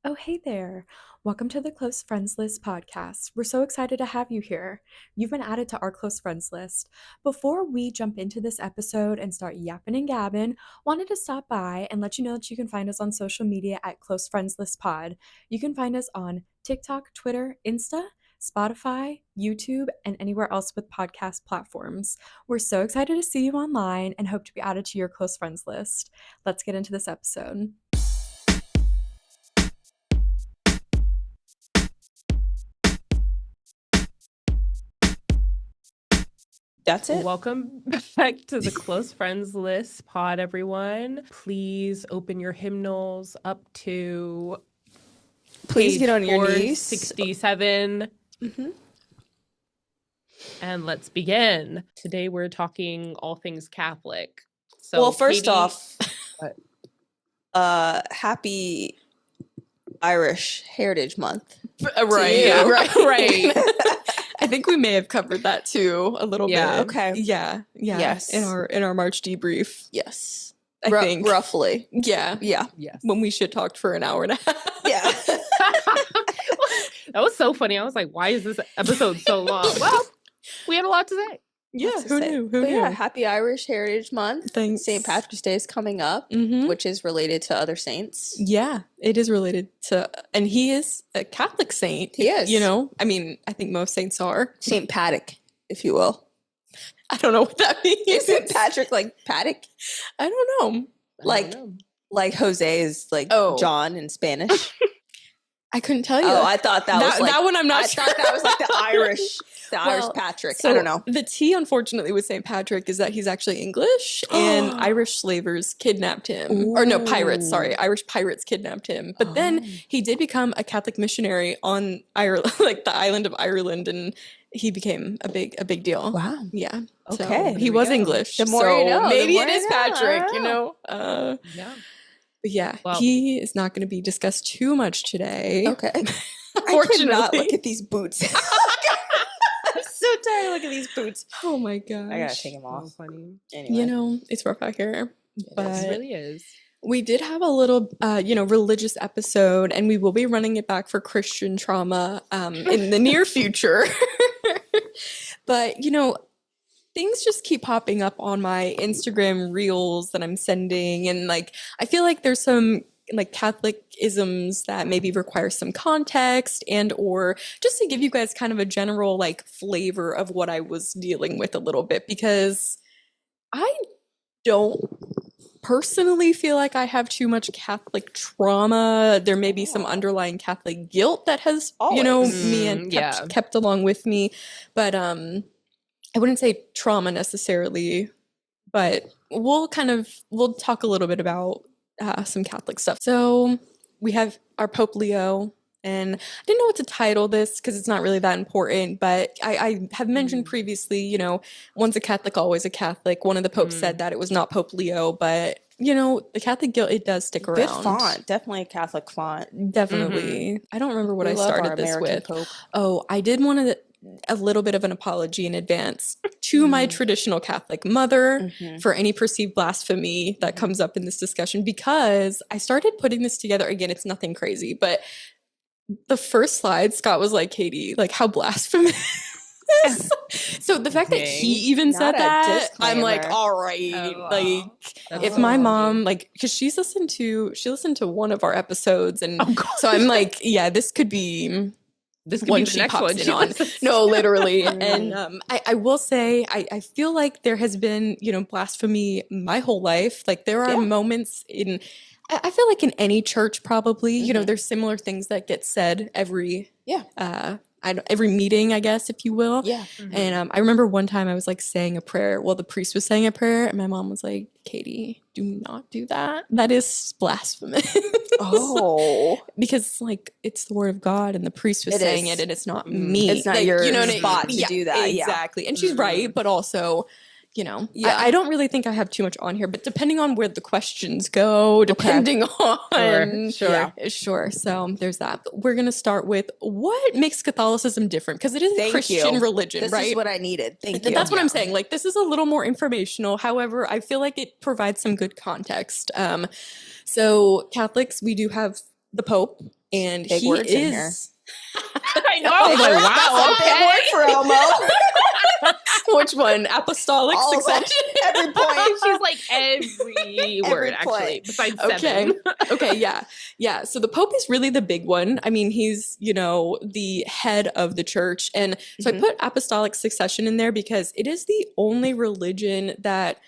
Oh, hey there. Welcome to the Close Friends List podcast. We're so excited to have you here. You've been added to our close friends list. Before we jump into this episode and start yapping and gabbing, wanted to stop by and let you know that you can find us on social media at Close Friends List Pod. You can find us on TikTok, Twitter, Insta, Spotify, YouTube, and anywhere else with podcast platforms. We're so excited to see you online and hope to be added to your close friends list. Let's get into this episode. That's it. Welcome back to the Close Friends List pod, everyone. Please open your hymnals up to Please get on your knees. 67. And let's begin. Today we're talking all things Catholic. So, well, first Katie, off, happy Irish Heritage Month. Right. Yeah, right. I think we may have covered that too a little bit. Okay. Yeah. Yes. In our March debrief. Yes. I think roughly. Yeah. Yeah. yes. When we shit talked for an hour and a half. Yeah. That was so funny. I was like, why is this episode so long? Well, we had a lot to say. Yeah. Lots to Who say. knew? But yeah, happy Irish Heritage Month. Thanks. St. Patrick's Day is coming up, Mhm. which is related to other saints. Yeah, it is related to, and he is a Catholic saint. He is. You know, I mean, I think most saints are. St. Paddock, if you will. I don't know what that means. Isn't Patrick like Paddock? I don't know. Like, like Jose is like John in Spanish. I couldn't tell you. Oh, I thought that was like, that one. I'm not I sure. thought that was like the Irish Patrick. So I don't know. The T, unfortunately, with St. Patrick is that he's actually English, and Irish slavers kidnapped him. Or no, pirates, sorry. Irish pirates kidnapped him. But then he did become a Catholic missionary on Ireland, like the island of Ireland, and he became a big deal. Wow. Yeah. Okay. So he was English. The more so you know. maybe the more it is you know. Patrick, you I know? Yeah. But yeah, Well, he is not going to be discussed too much today. Okay. Unfortunately. I cannot look at these boots. I'm so tired of looking at these boots. Oh my gosh. I gotta take them so off. funny. Anyway. You know, it's rough out here. But It really is. we did have a little, religious episode, and we will be running it back for Christian trauma in the near future. But, you know, things just keep popping up on my Instagram reels that I'm sending. And, like, I feel like there's some, like, Catholic isms that maybe require some context and or just to give you guys kind of a general, like, flavor of what I was dealing with a little bit. Because I don't personally feel like I have too much Catholic trauma. There may be some underlying Catholic guilt that has, me and kept along with me. But I wouldn't say trauma necessarily, but we'll talk a little bit about some Catholic stuff. So we have our Pope Leo. And I didn't know what to title this because it's not really that important, but I have mentioned previously, you know, once a Catholic, always a Catholic. One of the popes said that it was not Pope Leo, but, you know, the Catholic guilt, it does stick around. Good font. Definitely a Catholic font. Definitely. I don't remember what I started this with. Pope. Oh, I did want a little bit of an apology in advance to my traditional Catholic mother for any perceived blasphemy that comes up in this discussion, because I started putting this together. Again, it's nothing crazy, but the first slide, Scott was like, Katie, like, how blasphemous. So the fact that he even said that, I'm like, all right. Like, if my mom, like, because she listened to one of our episodes, and so I'm like, yeah, this could be This could one be the she next pops one. in on. No, literally. And I will say, I feel like there has been, you know, blasphemy my whole life. Like, there are moments in, I feel like in any church probably, you know, there's similar things that get said every every meeting, I guess, if you will. Yeah. And I remember one time I was like saying a prayer. Well, the priest was saying a prayer, and my mom was like, Katie, do not do that. That is blasphemous. Oh. Because, like, it's the word of God, and the priest was saying it, and it's not me. It's not like, your you know spot to do that. Exactly. And she's right, but also, you know, I don't really think I have too much on here, but depending on where the questions go, depending on... Sure. So there's that. We're going to start with what makes Catholicism different? Because it is a Christian religion, right? This is what I needed. Thank you. That's what I'm saying. Like, this is a little more informational. However, I feel like it provides some good context. So Catholics, we do have the Pope, and Big he words in here. is. I know. I was like, wow, That's a big word for Elmo. Which one? Apostolic All of them. succession. Every point. She's like every word, actually, point. besides Okay. 7. Okay. Yeah. Yeah. So the Pope is really the big one. I mean, he's, the head of the church. And so I put apostolic succession in there because it is the only religion that,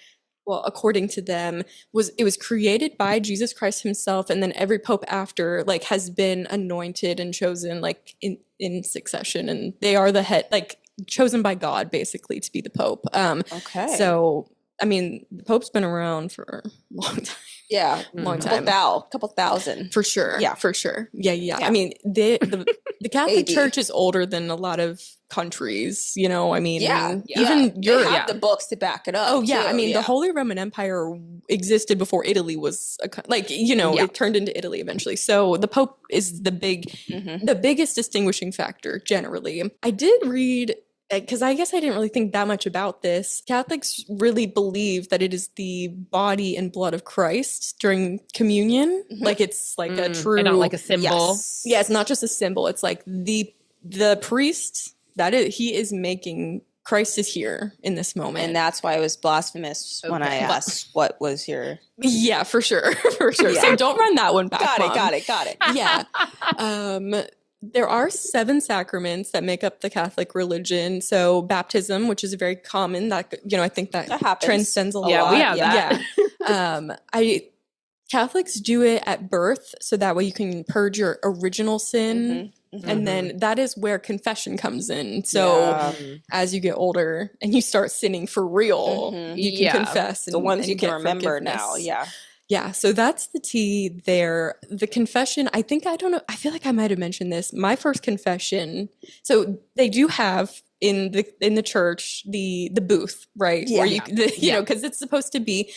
well, according to them, it was created by Jesus Christ himself, and then every pope after has been anointed and chosen in succession, and they are the head, chosen by God basically to be the pope. Okay. So I mean, the pope's been around for a long time. Yeah. Long time. Couple thousand. For sure. Yeah. For sure. Yeah. I mean, the Catholic AD. Church is older than a lot of countries, I mean, Yeah. even They Europe. have the books to back it up. Oh yeah, too. I mean the Holy Roman Empire existed before Italy was it turned into Italy eventually. So the Pope is the biggest distinguishing factor generally. I did read, because I guess I didn't really think that much about this. Catholics really believe that it is the body and blood of Christ during communion. It's like a true, and not like a symbol. Yes. Yeah, it's not just a symbol. It's like the priest he is making Christ is here in this moment. And that's why it was blasphemous when I asked what was your... Yeah, for sure. For sure. Yeah. So don't run that one back. Got it. Yeah. There are 7 sacraments that make up the Catholic religion. So baptism, which is very common, that I think that happens transcends a lot. Yeah, we have that. Yeah. Catholics do it at birth, so that way you can purge your original sin. And then that is where confession comes in. So as you get older and you start sinning for real, you can confess. The ones and you can get remember forgiveness. now. Yeah. Yeah, so that's the tea there. The confession, I don't know, I feel like I might have mentioned this. My first confession, so they do have in the church the booth, right? Yeah. Where you know, because it's supposed to be,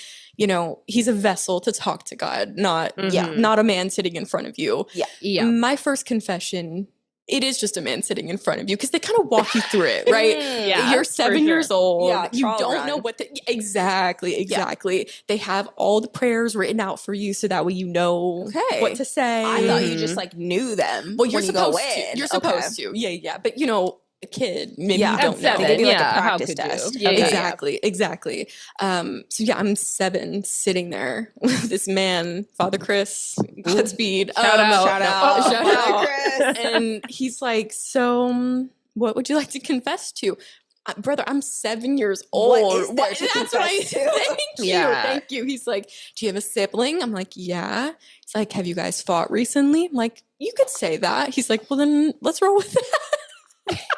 he's a vessel to talk to God, not a man sitting in front of you. Yeah. My first confession, it is just a man sitting in front of you, because they kind of walk you through it, right? Yeah, You're 7 years old. Yeah, you trial don't run. know what exactly. They have all the prayers written out for you, so that way you know what to say. I thought you just knew them. Well, you're when supposed you go to. in. You're supposed to. Yeah. But a kid, maybe you At don't know. 7, They do like a how practice could you? test. Yeah, Okay. Exactly. So yeah, I'm 7 sitting there with this man, Father Chris, Godspeed. Shout out. Shout Father out. Chris. And he's like, so what would you like to confess to? Brother, I'm 7 years old. What is there to That's what I confess to? Thank you. He's like, do you have a sibling? I'm like, yeah. He's like, have you guys fought recently? I'm like, you could say that. He's like, well, then let's roll with that.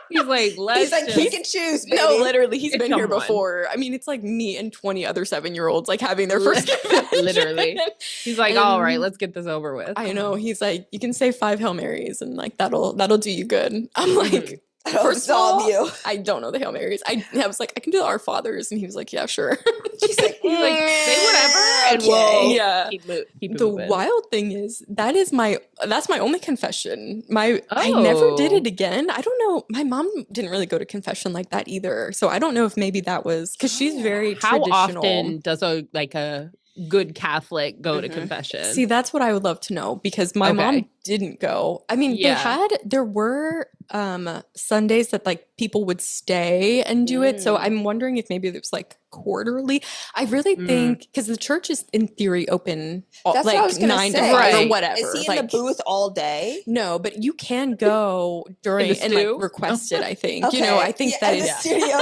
He's like, He's like, pick and choose, baby. No, literally, he's been here Come on. before. I mean, it's like me and 20 other 7-year-olds having their first confession. Literally. He's like, all right, let's get this over with. I know. He's like, you can say 5 Hail Marys and that'll do you good. I'm like, First of all, you. I don't know the Hail Marys. I was like, I can do the Our Fathers, and he was like, yeah, sure. He's like, He's like, say whatever, and okay. we'll Yeah. keep The moving. wild thing is that's my only confession. I never did it again. I don't know. My mom didn't really go to confession like that either. So I don't know if maybe that was because she's very How traditional. often does a good Catholic go to confession? See, that's what I would love to know, because my mom didn't go. I mean, there were Sundays that people would stay and do it. So I'm wondering if maybe it was quarterly. I really think because the church is in theory open That's what I was gonna 9 to say. 5 or Right. whatever. Is he in the booth all day? No, but you can go during In the and stew? request it. I think Okay. I think that in is the studio.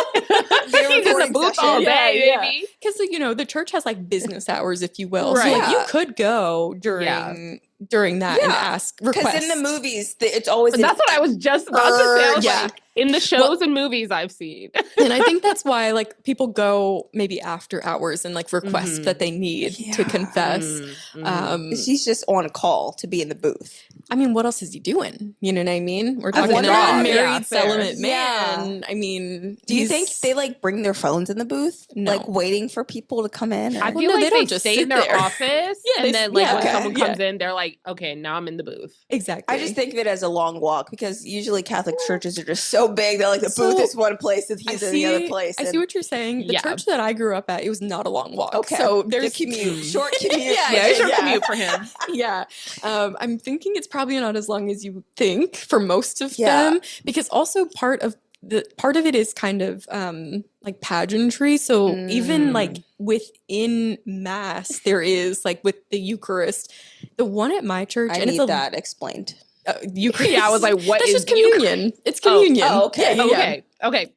He's in the booth all day, baby. because the church has business hours, if you will. Right. So Yeah. you could go during that and ask Because request. in the movies, it's always... But that's what I was just about to say. I was Yeah. like, in the shows and movies I've seen. And I think that's why people go maybe after hours and request that they need to confess. She's just on call to be in the booth. I mean, what else is he doing? You know what I mean? We're I talking an wonder- unmarried Yeah, fair. celibate Yeah. man. I mean, Do you think they bring their phones in the booth? No. waiting for people to come in? Or... I Well, feel no, like they they don't just stay sit in their there. office, Yeah, and they- then yeah, when okay. someone comes in, they're like, okay, now I'm in the booth. Exactly. I just think of it as a long walk because usually Catholic churches are just so big that like the So, booth is one place and he's in the other place. I see what you're saying. The Yeah. church that I grew up at, it was not a long walk. Okay. So The there's commute, short commute. Yeah, okay, short yeah. commute for him. Yeah. I'm thinking it's probably not as long as you think for most of Yeah. them, because also part of it is kind of like pageantry. So even like within mass, there is like with the Eucharist, the one at my church, I and need it's that explained. Eucharist. Yeah, I was like, what That's is just communion. It's communion. Oh, okay. Yeah. Okay.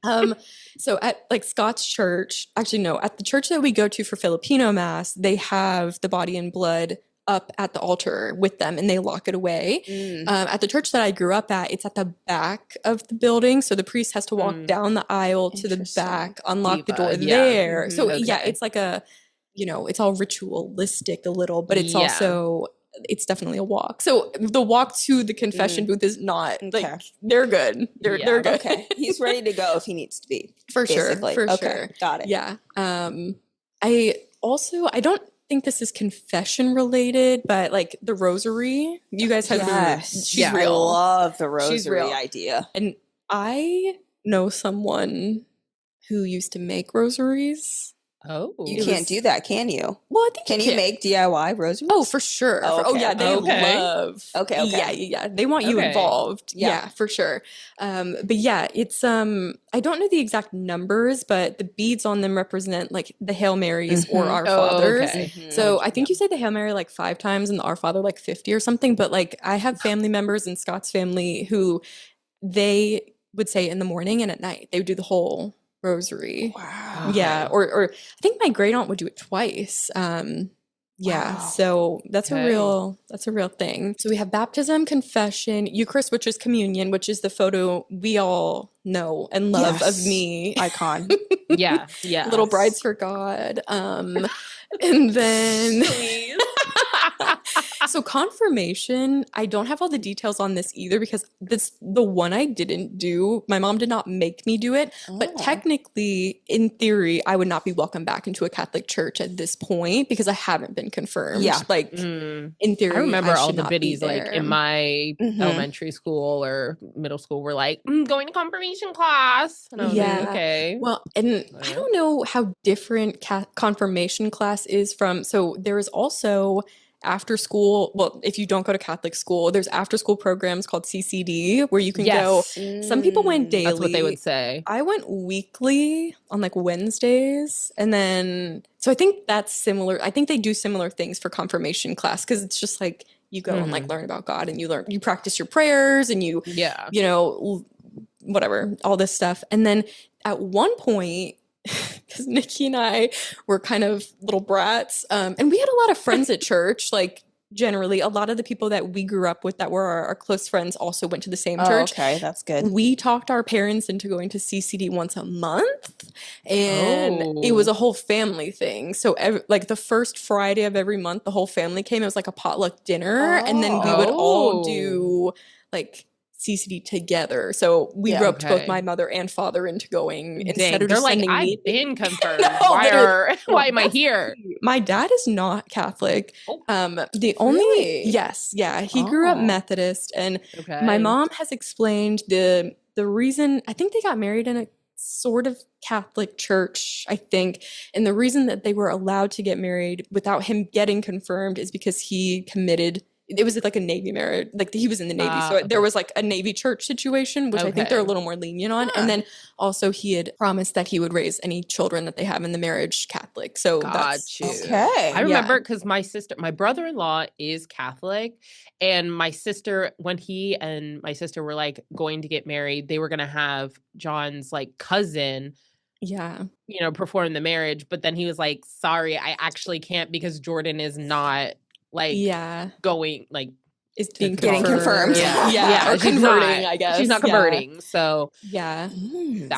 So at like Scott's church, actually no, at the church that we go to for Filipino mass, they have the body and blood up at the altar with them and they lock it away. At the church that I grew up at, it's at the back of the building. So the priest has to walk down the aisle to the back, unlock the door there. So yeah, it's like a, it's all ritualistic a little, but it's also, it's definitely a walk. So the walk to the confession booth is not like, they're good. They're good. Okay. He's ready to go if he needs to be. For basically. sure. For Okay. sure. Got it. Yeah. I don't think this is confession related, but like the rosary, you guys have she's real. I love the She's rosary real. idea. And I know someone who used to make rosaries. Oh, you can't do that, can you? Well, I think can you make DIY rosaries? Oh, for sure. Oh, okay. Yeah, they love. Okay. Yeah. They want you involved. Yeah, for sure. But yeah, it's I don't know the exact numbers, but the beads on them represent like the Hail Marys or Our Fathers. So I think you say the Hail Mary like 5 times and the Our Father like 50 or something. But like I have family members in Scott's family who they would say in the morning and at night. They would do the whole rosary. Wow. Yeah. Or I think my great aunt would do it twice. Yeah. Wow. So that's a real thing. So we have baptism, confession, Eucharist, which is communion, which is the photo we all know and love of me. Icon. Yeah. Little brides for God. And then so confirmation, I don't have all the details on this either because the one I didn't do. My mom did not make me do it, but technically, in theory, I would not be welcome back into a Catholic church at this point because I haven't been confirmed. Yeah. Like in theory, I remember all should the not be biddies like there. in my elementary school or middle school were like, going to confirmation class. And I was like, okay. Well, and I don't know how different confirmation class is from. So there is also after school. Well, if you don't go to Catholic school, there's after school programs called CCD where you can go. Some people went daily. That's what they would say. I went weekly on like Wednesdays. And then, so I think that's similar. I think they do similar things for confirmation class because it's just like you go and like learn about God and you practice your prayers and you know, whatever, all this stuff. And then at one point, because Nikki and I were kind of little brats, and we had a lot of friends at church, like generally a lot of the people that we grew up with that were our close friends also went to the same church. Okay, that's good. We talked our parents into going to CCD once a month, and it was a whole family thing. So like the first Friday of every month, the whole family came. It was like a potluck dinner, and then we would all do like CCD together. So we roped both my mother and father into going instead of just sending me. I've been confirmed. Why am I here? My dad is not Catholic. The only he grew up Methodist, and my mom has explained the reason. I think they got married in a sort of Catholic church, I think, and the reason that they were allowed to get married without him getting confirmed is because he committed. It was like a Navy marriage, like he was in the Navy. So there was like a Navy church situation, which I think they're a little more lenient on. And then also he had promised that he would raise any children that they have in the marriage Catholic. So that's okay. I remember because my brother-in-law is Catholic, and my sister, when he and my sister were like going to get married, they were going to have John's like cousin perform the marriage. But then he was like, sorry, I actually can't because Jordan is not like going like is being getting confirmed. Or converting, I guess. She's not converting. So that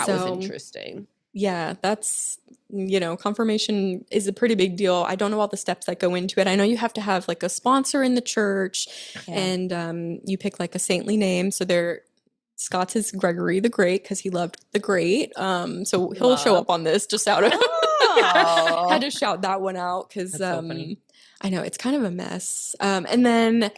was interesting. Yeah, that's confirmation is a pretty big deal. I don't know all the steps that go into it. I know you have to have like a sponsor in the church and you pick like a saintly name. So Scott's is Gregory the Great because he loved the great. So he'll show up on this just out of had to shout that one out because so funny. I know it's kind of a mess. And then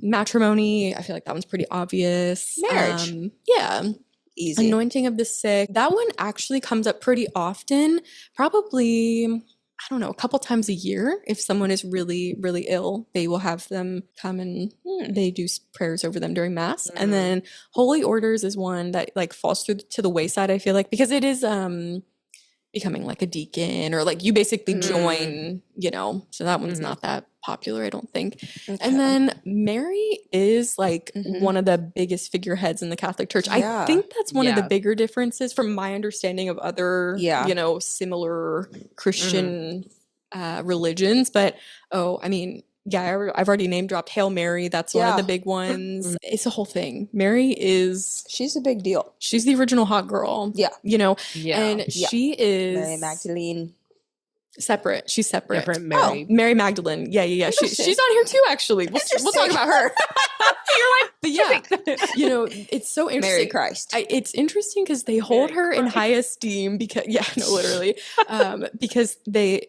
matrimony, I feel like that one's pretty obvious. Marriage. Yeah. Easy. Anointing of the sick. That one actually comes up pretty often. Probably, I don't know, a couple times a year. If someone is really, really ill, they will have them come and they do prayers over them during mass. And then holy orders is one that like falls through to the wayside, I feel like, because it is becoming like a deacon or like you basically join, you know, so that one's not that popular, I don't think. Okay. And then Mary is like one of the biggest figureheads in the Catholic Church. I think that's one of the bigger differences from my understanding of other, you know, similar Christian religions. But, I mean, yeah, I've already name dropped Hail Mary. That's one of the big ones. It's a whole thing. Mary is... She's a big deal. She's the original hot girl. Yeah. You know? Yeah. And she is... Mary Magdalene. Separate. She's separate. Different Mary. Oh, Mary Magdalene. Yeah. She's on here too, actually. We'll talk about her. You're like, but yeah, you know, it's so interesting. Mary Christ. It's interesting because they hold her in high esteem because, literally, because the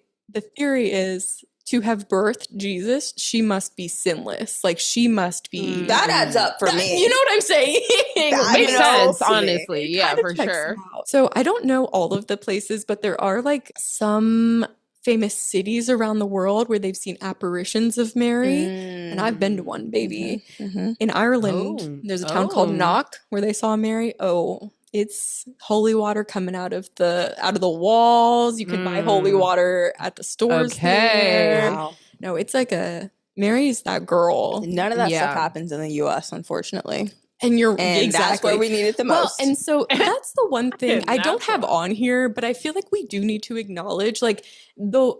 theory is to have birthed Jesus, she must be sinless. Like she must be. That adds up for me. You know what I'm saying? That makes sense, honestly. Yeah, for sure. So I don't know all of the places, but there are like some famous cities around the world where they've seen apparitions of Mary. And I've been to one, baby. In Ireland, there's a town called Knock where they saw Mary. It's holy water coming out of the walls. You can buy holy water at the stores there. Wow. No, it's like Mary's that girl. None of that stuff happens in the US, unfortunately. And that's where we need it the most. Well, and so that's the one thing I don't have on here, but I feel like we do need to acknowledge like the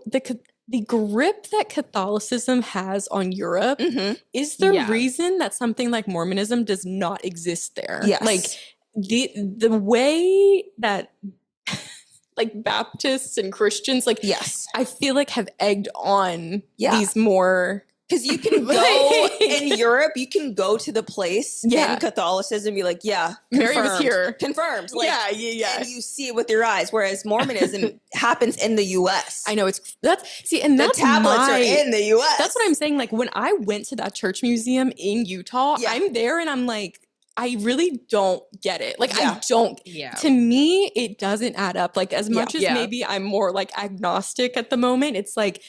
grip that Catholicism has on Europe is the reason that something like Mormonism does not exist there. Yes. Like the way that like Baptists and Christians, like I feel like have egged on these more. Because you can go in Europe, you can go to the place in Catholicism and be like, Mary was here. Confirmed. Like, and you see it with your eyes. Whereas Mormonism happens in the US. I know that's the tablets are in the US. That's what I'm saying. Like when I went to that church museum in Utah, I'm there and I'm like, I really don't get it. Like I don't. To me, it doesn't add up. Like as much as maybe I'm more like agnostic at the moment, it's like.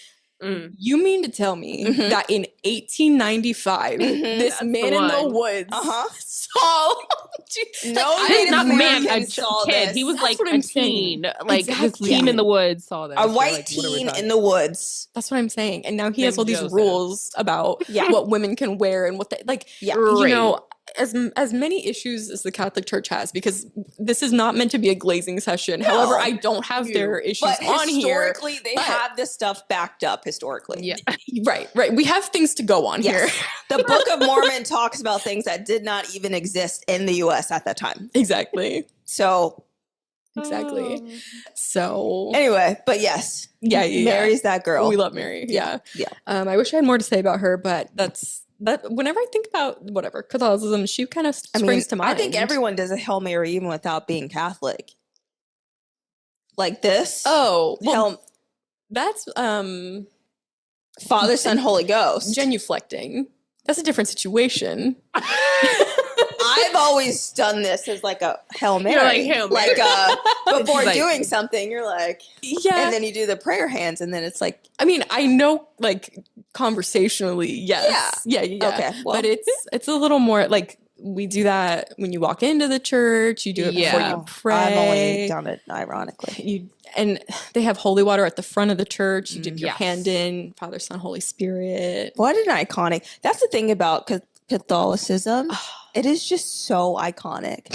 You mean to tell me that in 1895, this man in the woods saw kid. He was like a teen. Like this teen in the woods saw this. A white teen in the woods. That's what I'm saying. And now he has all these rules about what women can wear and what they like. You know, as many issues as the Catholic Church has, because this is not meant to be a glazing session. No, however, I don't have their issues on here. Historically, they have this stuff backed up historically. Right. We have things to go on here. The Book of Mormon talks about things that did not even exist in the U.S. at that time. Exactly. So. So. Anyway, but yes. Mary's that girl. We love Mary. Yeah. I wish I had more to say about her, but whenever I think about Catholicism, she kind of springs to mind. I think everyone does a Hail Mary even without being Catholic. Like this. Oh, well, that's Father, Son, Holy Ghost. Genuflecting. That's a different situation. I've always done this as like a Hail Mary. You're like Hail Mary. Like before doing something, you're like, and then you do the prayer hands, and then it's like, I mean, I know like conversationally, yes. Yeah. Okay, well, but it's a little more like we do that when you walk into the church. You do it before you pray. I've only done it ironically. And they have holy water at the front of the church. You dip your hand in, Father, Son, Holy Spirit. What an iconic. That's the thing about Catholicism. It is just so iconic.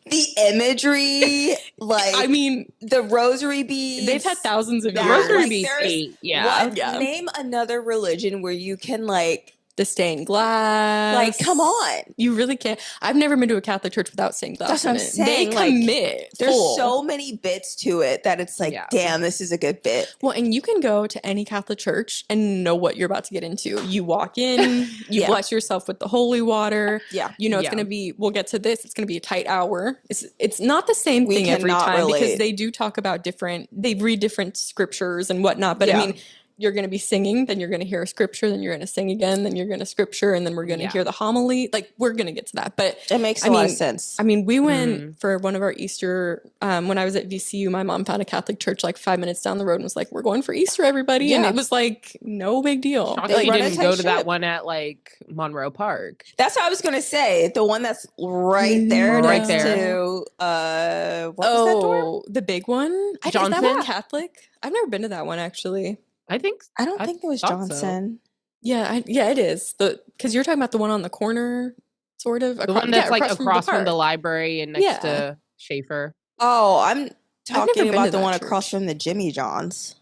The imagery, like, I mean, the rosary beads. They've had thousands of years. Rosary beads, Name another religion where you can, like, the stained glass. Like, come on. You really can't. I've never been to a Catholic church without stained glass. That's what I'm saying. They commit. There's so many bits to it that it's like, damn, this is a good bit. Well, and you can go to any Catholic church and know what you're about to get into. You walk in, you bless yourself with the holy water. Yeah. You know, it's going to be, we'll get to this, it's going to be a tight hour. It's not the same thing every time because they do talk about they read different scriptures and whatnot. But I mean, you're going to be singing, then you're going to hear a scripture, then you're going to sing again, then you're going to scripture, and then we're going to hear the homily. Like, we're going to get to that. But it makes a lot of sense. I mean, we went for one of our Easter, when I was at VCU, my mom found a Catholic church like 5 minutes down the road and was like, we're going for Easter, everybody. Yeah. And it was like, no big deal. Like, you didn't go to that one at like Monroe Park. That's what I was going to say. The one that's right there next to, what was that door? The big one? Johnson? Is that one Catholic? I've never been to that one, actually. I don't think it was Johnson. So. Yeah, it is. Because you're talking about the one on the corner, sort of. The one that's like across from the library and next to Schaefer. Oh, I'm talking about the one across from the Jimmy John's.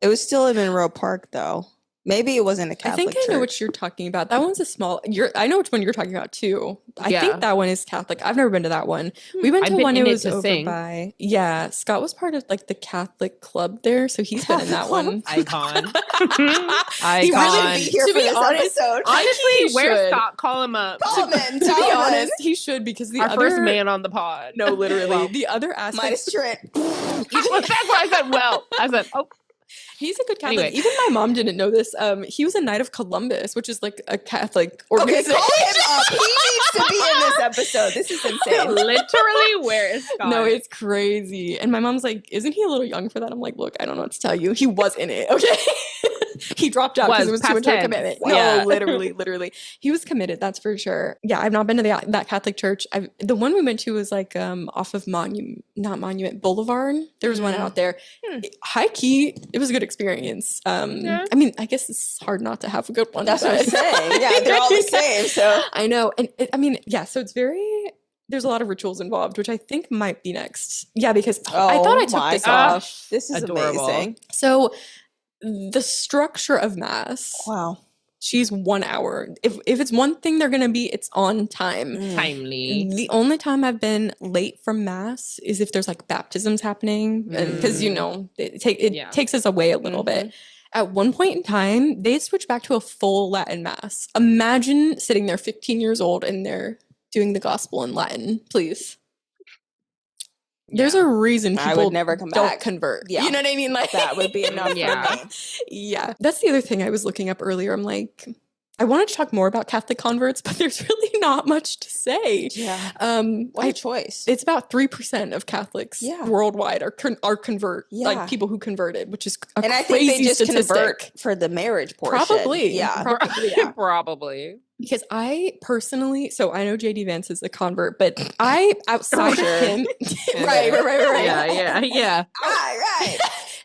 It was still in Monroe Park, though. Maybe it wasn't a Catholic church. I know what you're talking about. That one's a small... I know which one you're talking about, too. I think that one is Catholic. I've never been to that one. We went to one it was over by... Yeah, Scott was part of like the Catholic club there, so he's been in that one. Icon. He really be here for this episode. Honestly, where's Scott? Call him up. Call him in. To be honest, he should, because our first man on the pod. No, literally. The other aspect... Minus Trent. That's what I said. I said, oh. He's a good Catholic. Anyway. Even my mom didn't know this. He was a Knight of Columbus, which is like a Catholic organization. Okay, call him up. He needs to be in this episode. This is insane. Literally, where is Scott? No, it's crazy. And my mom's like, isn't he a little young for that? I'm like, look, I don't know what to tell you. He was in it, okay? He dropped out because it was too much of a commitment. No, literally. He was committed, that's for sure. Yeah, I've not been to that Catholic church. The one we went to was like off of Monument Boulevard. There was one out there. High key, it was a good experience. I mean, I guess it's hard not to have a good one. That's what I'm saying. Yeah, they're all the same. So I know. And so it's there's a lot of rituals involved, which I think might be next. Yeah, because I thought I took this off. This is adorable. Amazing. So the structure of Mass. Wow. She's 1 hour. If it's one thing they're going to be, it's on time. Timely. The only time I've been late from Mass is if there's like baptisms happening. Because, it takes us away a little bit. At one point in time, they switched back to a full Latin Mass. Imagine sitting there 15 years old and they're doing the gospel in Latin, please. There's a reason people I would never come don't back. Convert. Yeah. You know what I mean? Like that would be enough for me. Yeah. That's the other thing I was looking up earlier. I'm like, I wanted to talk more about Catholic converts, but there's really not much to say. Yeah. What a choice. It's about 3% of Catholics worldwide are convert, like people who converted, which is a crazy I think they just statistic. Convert for the marriage portion. Probably. Yeah. Probably. Because I personally, so I know JD Vance is a convert, but outside of him, right. Yeah. Right.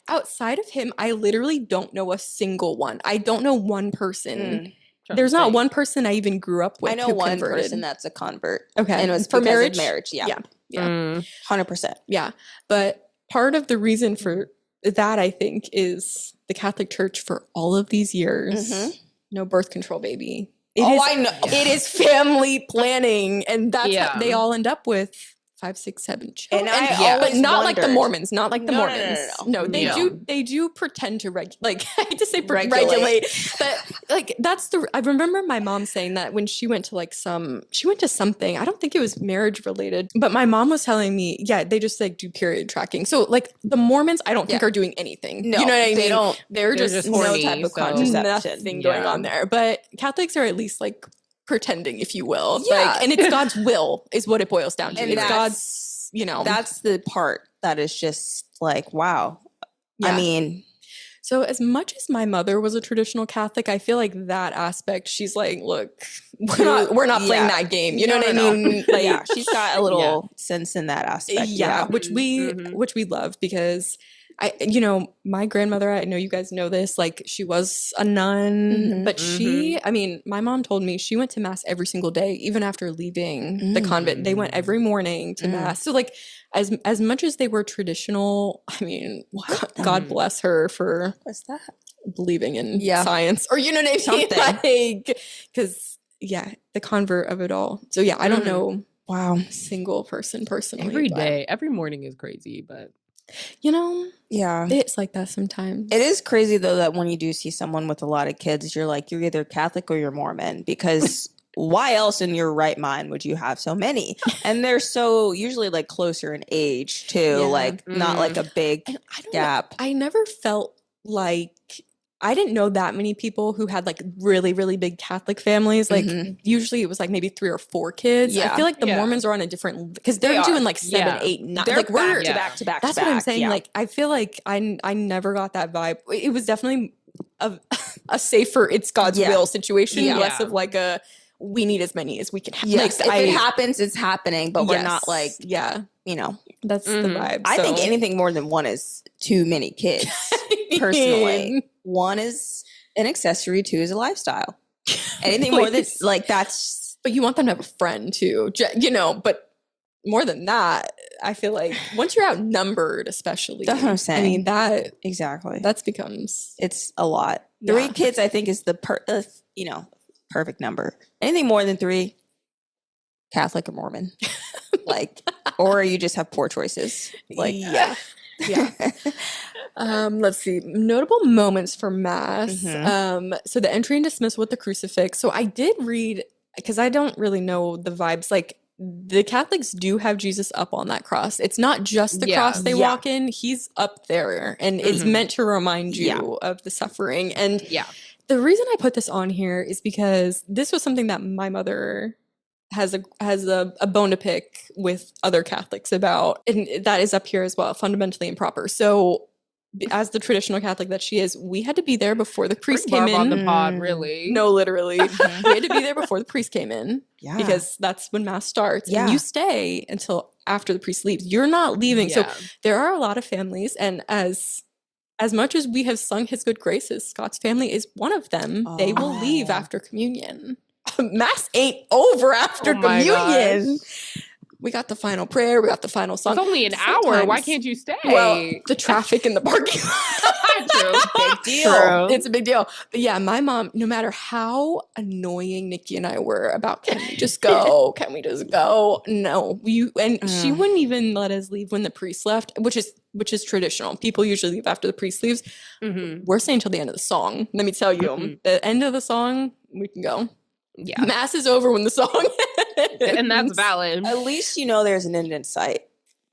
Outside of him, I literally don't know a single one. I don't know one person. There's not one person I even grew up with. I know one person that's a convert. Okay. And it was for marriage. Yeah. 100%. Yeah. But part of the reason for that, I think, is the Catholic Church for all of these years, no birth control, baby. I know. It is family planning, and that's what they all end up with 5, 6, 7 children. But not like the Mormons. Not like the Mormons. No, they do pretend to regulate. I hate to say regulate, but like that's the. I remember my mom saying that when she went to something. I don't think it was marriage related, but my mom was telling me, they just like do period tracking. So like the Mormons, I don't think are doing anything. No, you know what I mean? They don't. They're just no type of contraception. Nothing going on there. But Catholics are at least like pretending, if you will. And it's God's will is what it boils down to. And it's God's, that's the part that is just like, wow. I mean, so as much as my mother was a traditional Catholic, I feel like that aspect, she's like, look, we're not playing that game. You know what I mean? Like, she's got a little sense in that aspect. Which we love, because my grandmother, I know you guys know this, like she was a nun, but my mom told me she went to Mass every single day, even after leaving the convent. They went every morning to Mass. So like as much as they were traditional, I mean, God bless her for believing in science, or you know what I mean? Something. Like, because the convert of it all. So I don't know. Wow. Single person personally. Every day, every morning is crazy, but it's like that sometimes. It is crazy though that when you do see someone with a lot of kids, you're like, you're either Catholic or you're Mormon, because why else in your right mind would you have so many? And they're so usually like closer in age too, like not like a big gap. I never felt like I didn't know that many people who had like really, really big Catholic families. Like usually it was like maybe 3 or 4 kids. I feel like the Mormons are on a different, because they're doing like 7, 8, 9. They're like back to back to back. That's what I'm saying. Like I feel like I never got that vibe. It was definitely a safer, it's God's will situation, less of like a we need as many as we can have. Yes, like, if it happens, it's happening, but we're not like, you know. That's the vibe. I think anything more than 1 is too many kids, personally. 1 is an accessory, 2 is a lifestyle. Anything more than, like, that's... But you want them to have a friend, too. You know, but more than that, I feel like once you're outnumbered, especially. That's what I'm saying. I mean, that... Exactly. That becomes... It's a lot. 3 kids, I think, is the, perfect number. Anything more than 3, Catholic or Mormon. Like, or you just have poor choices. Like, yeah. Let's see. Notable moments for Mass. So the entry and dismissal with the crucifix. So I did read, because I don't really know the vibes, like the Catholics do have Jesus up on that cross. It's not just the cross they walk in. He's up there, and it's meant to remind you of the suffering. And the reason I put this on here is because this was something that my mother has a bone to pick with other Catholics about, and that is up here as well, fundamentally improper. So as the traditional Catholic that she is, we had to be there before the priest came in. On the pod, really? No, literally. We had to be there before the priest came in, because that's when Mass starts. And you stay until after the priest leaves. You're not leaving. So there are a lot of families, and as much as we have sung His good graces, Scott's family is one of them. They will leave after communion. Mass ain't over after communion. Gosh. We got the final prayer. We got the final song. It's only an hour. Why can't you stay? Well, the traffic in the parking lot. True. Big deal. True. It's a big deal. But yeah, my mom, no matter how annoying Nikki and I were about, can we just go? Can we just go? No. She wouldn't even let us leave when the priest left, which is traditional. People usually leave after the priest leaves. We're staying till the end of the song. Let me tell you, the end of the song, we can go. Yeah. Mass is over when the song ends. And that's valid. At least you know there's an end in sight.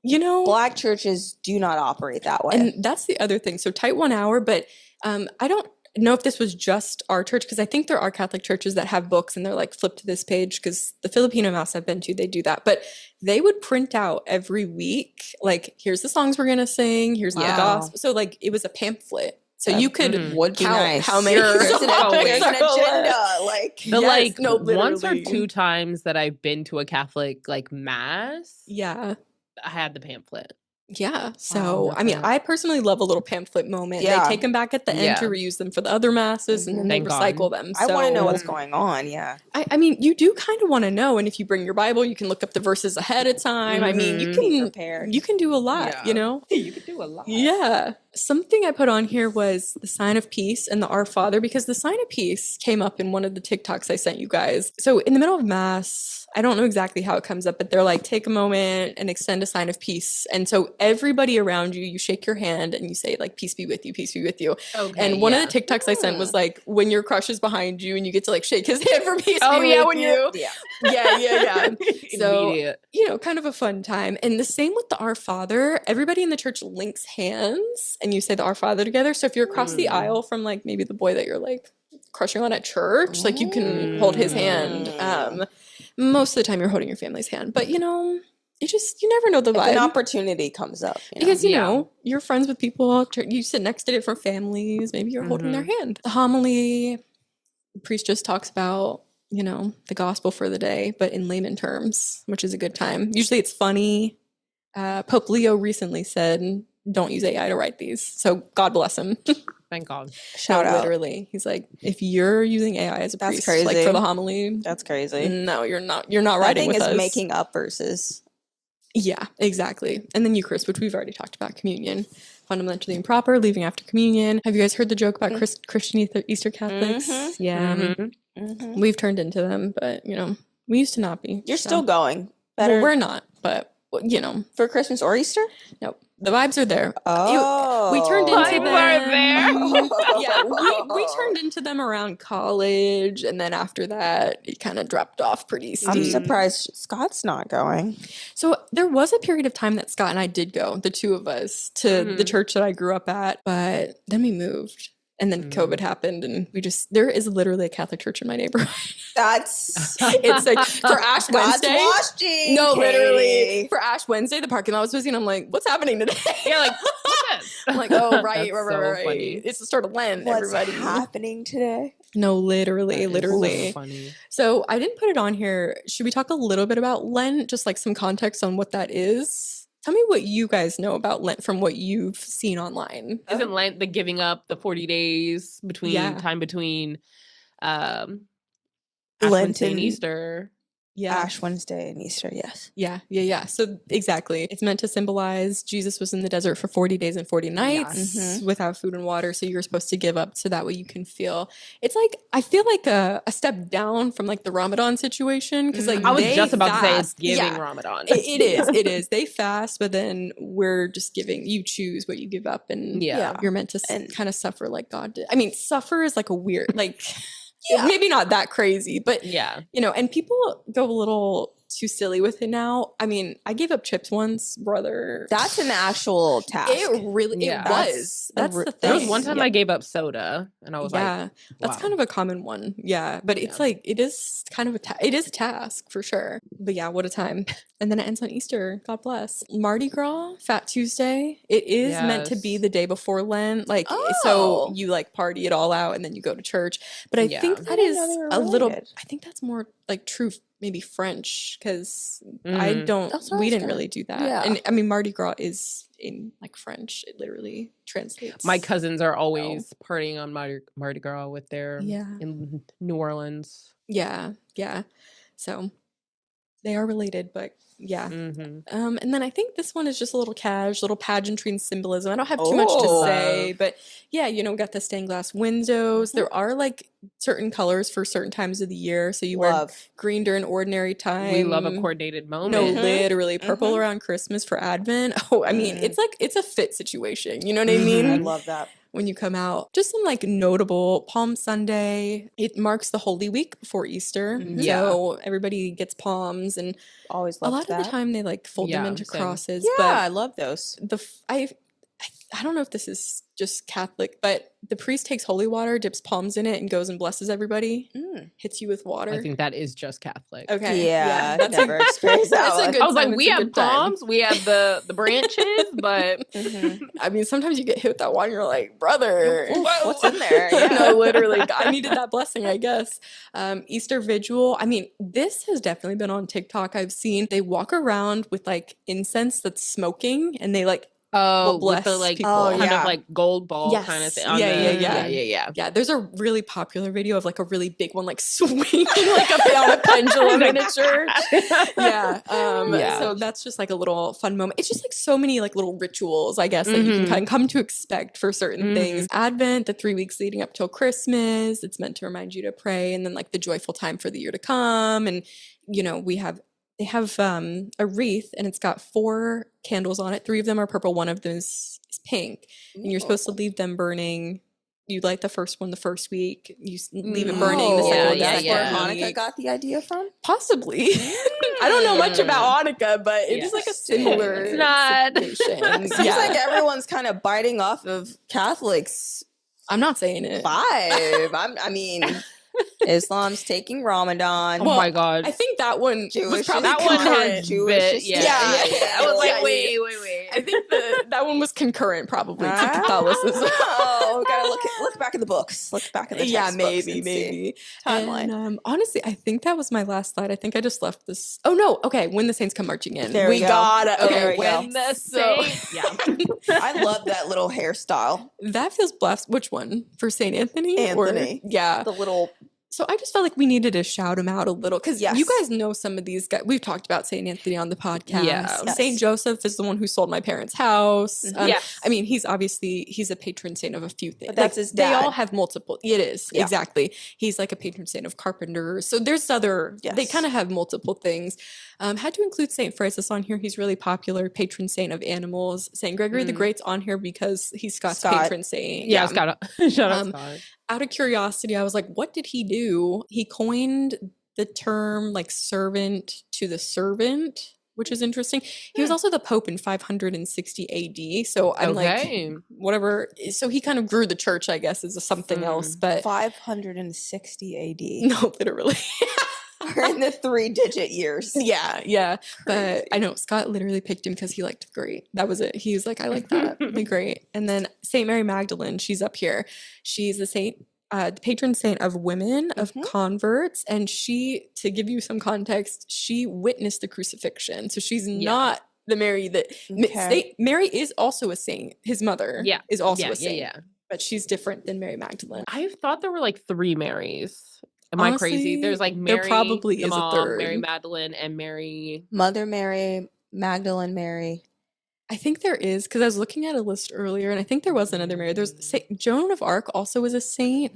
You know, Black churches do not operate that way. And that's the other thing. So tight 1 hour, but I don't know if this was just our church, because I think there are Catholic churches that have books and they're like, flip to this page, because the Filipino Mass I've been to, they do that. But they would print out every week, like, here's the songs we're going to sing, here's the gospel. So like, it was a pamphlet. So you could count how many there's an agenda. Like, once or 2 times that I've been to a Catholic like Mass, I had the pamphlet. Yeah. So, I mean, I personally love a little pamphlet moment. They take them back at the end to reuse them for the other masses, and then they recycle them. So, I want to know what's going on. Yeah. I mean, you do kind of want to know. And if you bring your Bible, you can look up the verses ahead of time. I mean, you can do a lot, you know? You can do a lot. Yeah. Something I put on here was the sign of peace and the Our Father, because the sign of peace came up in one of the TikToks I sent you guys. So in the middle of Mass, I don't know exactly how it comes up, but they're like, take a moment and extend a sign of peace. And so everybody around you, you shake your hand and you say, like, peace be with you, peace be with you. Okay, and one of the TikToks I sent was like, when your crush is behind you and you get to like shake his hand for peace be with you. Yeah. So, you know, kind of a fun time. And the same with the Our Father. Everybody in the church links hands and you say the Our Father together. So if you're across the aisle from like maybe the boy that you're like crushing on at church, like you can hold his hand. Most of the time you're holding your family's hand, but you know, you never know the vibe. If an opportunity comes up. Because, you know, you're friends with people, you sit next to different families, maybe you're holding their hand. The homily, the priest just talks about, you know, the gospel for the day, but in layman terms, which is a good time. Usually it's funny. Pope Leo recently said, don't use AI to write these. So God bless him. Thank God. Shout out. Literally. He's like, if you're using AI as a priest, crazy. Like for the homily. That's crazy. No, you're not. You're not writing with us. That thing is making up verses. Yeah, exactly. And then Eucharist, which we've already talked about. Communion. Fundamentally improper. Leaving after communion. Have you guys heard the joke about Christian Easter Catholics? Yeah. We've turned into them, but, you know, we used to not be. You're still going. Better. Well, we're not, but, you know. For Christmas or Easter? No. The vibes are there. Oh. We turned into them. There. Yeah, we turned into them around college, and then after that, it kind of dropped off pretty steep. I'm surprised Scott's not going. So there was a period of time that Scott and I did go, the two of us, to the church that I grew up at, but then we moved. And then COVID happened, and there is literally a Catholic church in my neighborhood. That's It's like for Ash Wednesday. watching, No, Katie. literally for Ash Wednesday, the parking lot was busy, and I'm like, "What's happening today?" Yeah, like what's this? I'm like, "Oh, right. Funny. It's the start of Lent, What's everybody." happening today? No, literally. So funny. So I didn't put it on here. Should we talk a little bit about Lent? Just like some context on what that is. Tell me what you guys know about Lent from what you've seen online. Isn't Lent the giving up the 40 days between Ash Wednesday and Easter? Yeah. Ash Wednesday and Easter, yes. Yeah. So exactly. It's meant to symbolize Jesus was in the desert for 40 days and 40 nights without food and water. So you're supposed to give up so that way you can feel. It's like, I feel like a step down from like the Ramadan situation. Because like I was just about fast. to say it's giving Ramadan. It is. They fast, but then we're just giving, you choose what you give up. And you're meant to kind of suffer like God did. I mean, suffer is like a weird, like... Yeah. Maybe not that crazy, but and people go a little too silly with it now. I mean, I gave up chips once, brother. That's an actual task. It was. That's the thing. There was one time I gave up soda, and I was like, wow. That's kind of a common one. Yeah, but it's like it is kind of it is a task for sure. But yeah, what a time. And then it ends on Easter. God bless. Mardi Gras, Fat Tuesday. It is meant to be the day before Lent. Like, so you like party it all out and then you go to church. But I think that is a little, I think that's more like true, maybe French, because we didn't really do that. Yeah. And I mean, Mardi Gras is in like French. It literally translates. My cousins are always partying on Mardi Gras with their, in New Orleans. Yeah. So they are related, but and then I think this one is just a little little pageantry and symbolism. I don't have too much to say, but we got the stained glass windows. There are like certain colors for certain times of the year. So you wear green during ordinary time. We love a coordinated moment. No, literally purple around Christmas for Advent. Oh, I mean, it's a fit situation. You know what I mean? I love that. When you come out. Just some like notable Palm Sunday. It marks the Holy Week before Easter. So everybody gets palms, and always a lot of the time they like fold them into crosses. Yeah, but I love those. I don't know if this is just Catholic, but the priest takes holy water, dips palms in it, and goes and blesses everybody. Hits you with water. I think that is just Catholic. Okay. Yeah, that's never experienced that. I was like, we have palms, we have the branches, but I mean, sometimes you get hit with that water, and you're like, brother, what's in there? Yeah. No, literally, I needed that blessing, I guess. Easter Vigil. I mean, this has definitely been on TikTok. I've seen they walk around with like incense that's smoking, and they like. With the like kind of like gold ball kind of thing. Yeah. There's a really popular video of like a really big one like swinging like on a pendulum in a church. So that's just like a little fun moment. It's just like so many like little rituals, I guess, that you can kind of come to expect for certain things. Advent, the 3 weeks leading up till Christmas, it's meant to remind you to pray, and then like the joyful time for the year to come. And they have a wreath, and it's got 4 candles on it. 3 of them are purple, 1 of them is pink. And you're supposed to leave them burning. You light the first one the first week. You leave it burning the second one. That's where Hanukkah got the idea from? Possibly. I don't know much about Hanukkah, but it is like a similar situation. It seems like everyone's kind of biting off of Catholics. I'm not saying it. Vibe. I mean... Islam's taking Ramadan. Well, my God. I think that one was probably that concurrent. one had Jewish. I was like, wait. I think that one was concurrent probably to Catholicism. Gotta look back at the books. Look back at the textbooks. Maybe. Timeline. And, honestly, I think that was my last slide. I think I just left this. Oh no, okay. When the Saints come marching in. There we go. Got it. Okay, when the Saints. I love that little hairstyle. That feels blessed. Which one? For Saint Anthony? Anthony. The little... So I just felt like we needed to shout him out a little because you guys know some of these guys. We've talked about St. Anthony on the podcast. Yes. St. Joseph is the one who sold my parents' house. I mean, he's a patron saint of a few things. But that's his dad. They all have multiple. It is, exactly. He's like a patron saint of carpenters. So there's they kind of have multiple things. Had to include St. Francis on here. He's really popular, patron saint of animals. St. Gregory the Great's on here because he's Scott's patron saint. Yeah, Scott. Shout out Scott. Out of curiosity, I was like, what did he do? He coined the term like servant to the servant. which is interesting. He was also the Pope in 560 AD. So I'm like, whatever. So he kind of grew the church, I guess, as something else. But 560 AD. No, literally. We're in the 3-digit years. Yeah. But I know Scott literally picked him because he liked great. That was it. He was like, I like that. The great. And then Saint Mary Magdalene, she's up here. She's the saint, the patron saint of women, of converts. And she, to give you some context, she witnessed the crucifixion. So she's not the Mary that Mary is also a saint. His mother is also a saint. But she's different than Mary Magdalene. I thought there were like 3 Marys. Am Honestly, I crazy? There's like Mary, there probably the is mom, a third. Mary Magdalene, and Mary. Mother Mary, Magdalene Mary. I think there is, because I was looking at a list earlier, and I think there was another Mary. There's Joan of Arc also is a saint.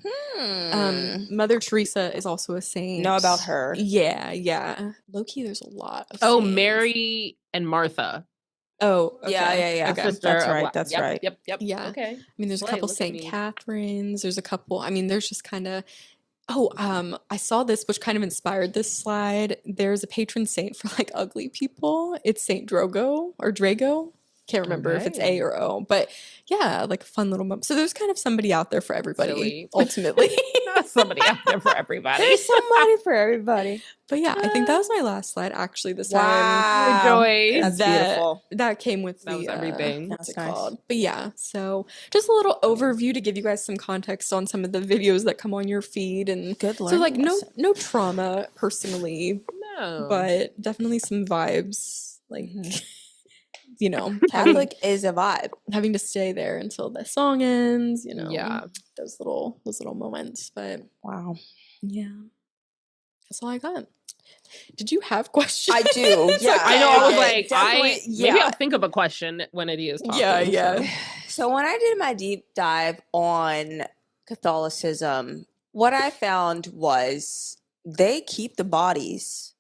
Mother Teresa is also a saint. Know about her? Yeah. Low-key, there's a lot of saints. Mary and Martha. Oh, okay. Yeah. Okay. That's right. That's right. Yep. Yeah. Okay. I mean, there's a couple Saint Catherines. There's a couple. I mean, there's just kind of. I saw this, which kind of inspired this slide. There's a patron saint for like ugly people. It's Saint Drogo or Drago. Can't remember if it's A or O, but yeah, like a fun little moment. So there's kind of somebody out there for everybody, ultimately. Somebody out there for everybody. There's somebody for everybody. But yeah, I think that was my last slide actually this time. Joy. That's beautiful. That came with that was everything. What's it called? But yeah, so just a little overview to give you guys some context on some of the videos that come on your feed. And good so like no trauma personally. No. But definitely some vibes. Like you know, Catholic is a vibe. Having to stay there until the song ends, you know. Yeah. Those little moments. But wow. Yeah. That's all I got. Did you have questions? I do. Yeah. I know. I was like, maybe I'll yeah. think of a question when it is talking. Yeah. So when I did my deep dive on Catholicism, what I found was they keep the bodies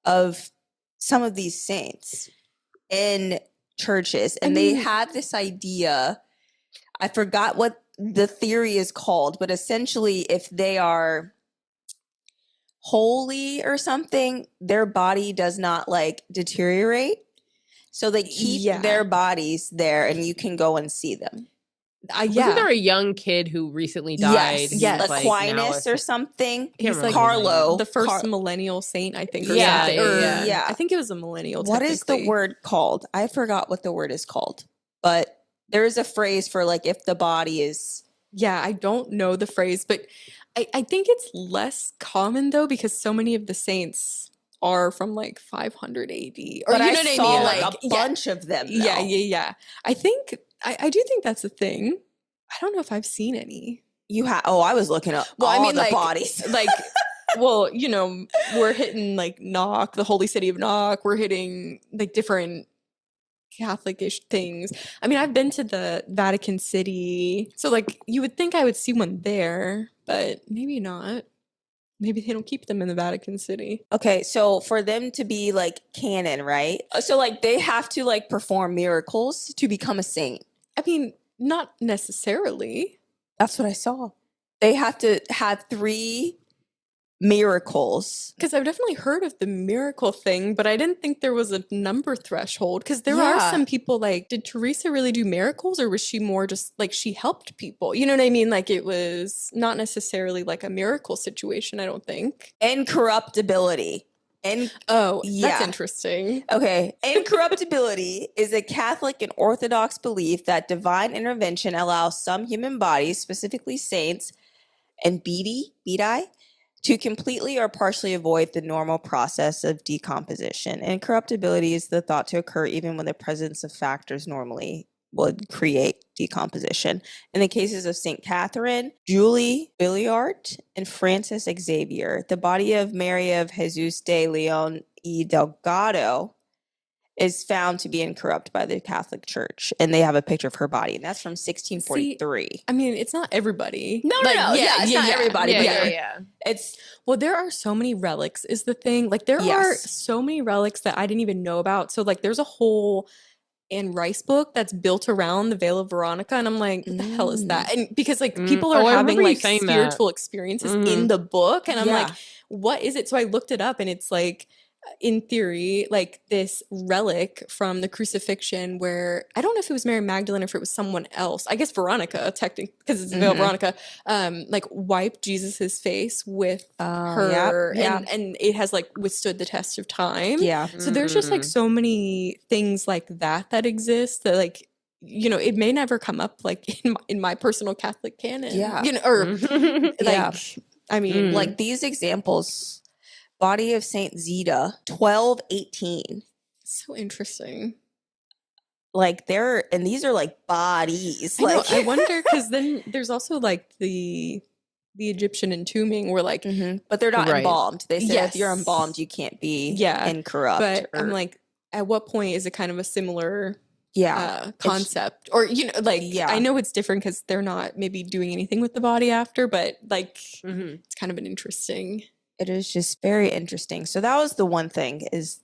of some of these saints in churches, and they have this idea. I forgot what the theory is called, but essentially, if they are holy or something, their body does not like deteriorate. So they keep their bodies there, and you can go and see them. Wasn't there a young kid who recently died? Yes. Aquinas or something. He's like Carlo, the first millennial saint, I think. Or yeah, something. Yeah. I think it was a millennial. What is the word called? I forgot what the word is called, but there is a phrase for like if the body is. Yeah, I don't know the phrase, but I think it's less common though because so many of the saints are from like 500 AD. Or but you know I what saw I mean? like a bunch of them. Though. Yeah. I think I do think that's a thing. I don't know if I've seen any. You have? Oh, I was looking up. Well, I mean, the like bodies. like, well, you know, we're hitting like Knock, the holy city of Knock. We're hitting like different Catholic-ish things. I mean, I've been to the Vatican City, so like you would think I would see one there, but maybe not. Maybe they don't keep them in the Vatican City. Okay, so for them to be like canon, right? So like they have to like perform miracles to become a saint. I mean, not necessarily. That's what I saw. They have to have 3 miracles. Because I've definitely heard of the miracle thing, but I didn't think there was a number threshold. Because there are some people like, did Teresa really do miracles or was she more just like she helped people? You know what I mean? Like it was not necessarily like a miracle situation, I don't think. Incorruptibility. That's interesting. Okay. Incorruptibility is a Catholic and Orthodox belief that divine intervention allows some human bodies, specifically saints and beati, to completely or partially avoid the normal process of decomposition. Incorruptibility is the thought to occur even when the presence of factors normally would create decomposition. In the cases of St. Catherine, Julie Billiart, and Francis Xavier, the body of Mary of Jesus de Leon y Delgado is found to be incorrupt by the Catholic Church, and they have a picture of her body, and that's from 1643. See, I mean, it's not everybody. No. It's not everybody. It's there are so many relics is the thing. Like there are so many relics that I didn't even know about. So like there's a whole Anne Rice book that's built around the Veil of Veronica, and I'm like, what the hell is that? And because like people are having like spiritual experiences in the book, and I'm like, what is it? So I looked it up, and it's like in theory, like this relic from the crucifixion where I don't know if it was Mary Magdalene or if it was someone else. I guess Veronica, technically, because it's the veil of Veronica, like wiped Jesus's face with her, and it has like withstood the test of time. Yeah. So there's just like so many things like that exist that like, you know, it may never come up like in my personal Catholic canon. Yeah. You know, or like, I mean, like these examples. Body of Saint Zita, 1218. So interesting. Like and these are like bodies. I know, Like I wonder, because then there's also like the Egyptian entombing where like, but they're not embalmed. They say if you're Yes. embalmed, you can't be incorrupt. But I'm like, at what point is it kind of a similar concept? Or, you know, like, I know it's different because they're not maybe doing anything with the body after, but like, it's kind of an interesting. It is just very interesting. So that was the one thing, is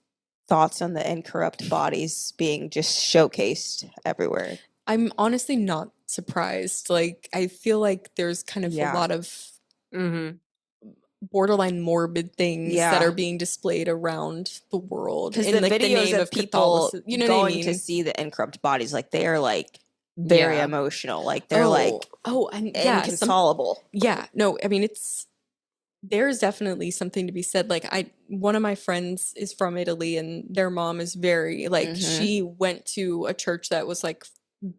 thoughts on the incorrupt bodies being just showcased everywhere. I'm honestly not surprised. Like, I feel like there's kind of a lot of borderline morbid things that are being displayed around the world. Because in the like, videos the name of people Catholicism, you know going what I mean? to see the incorrupt bodies, like they are like very emotional. Like they're like inconsolable. No, I mean, there's definitely something to be said. Like one of my friends is from Italy, and their mom is very like, she went to a church that was like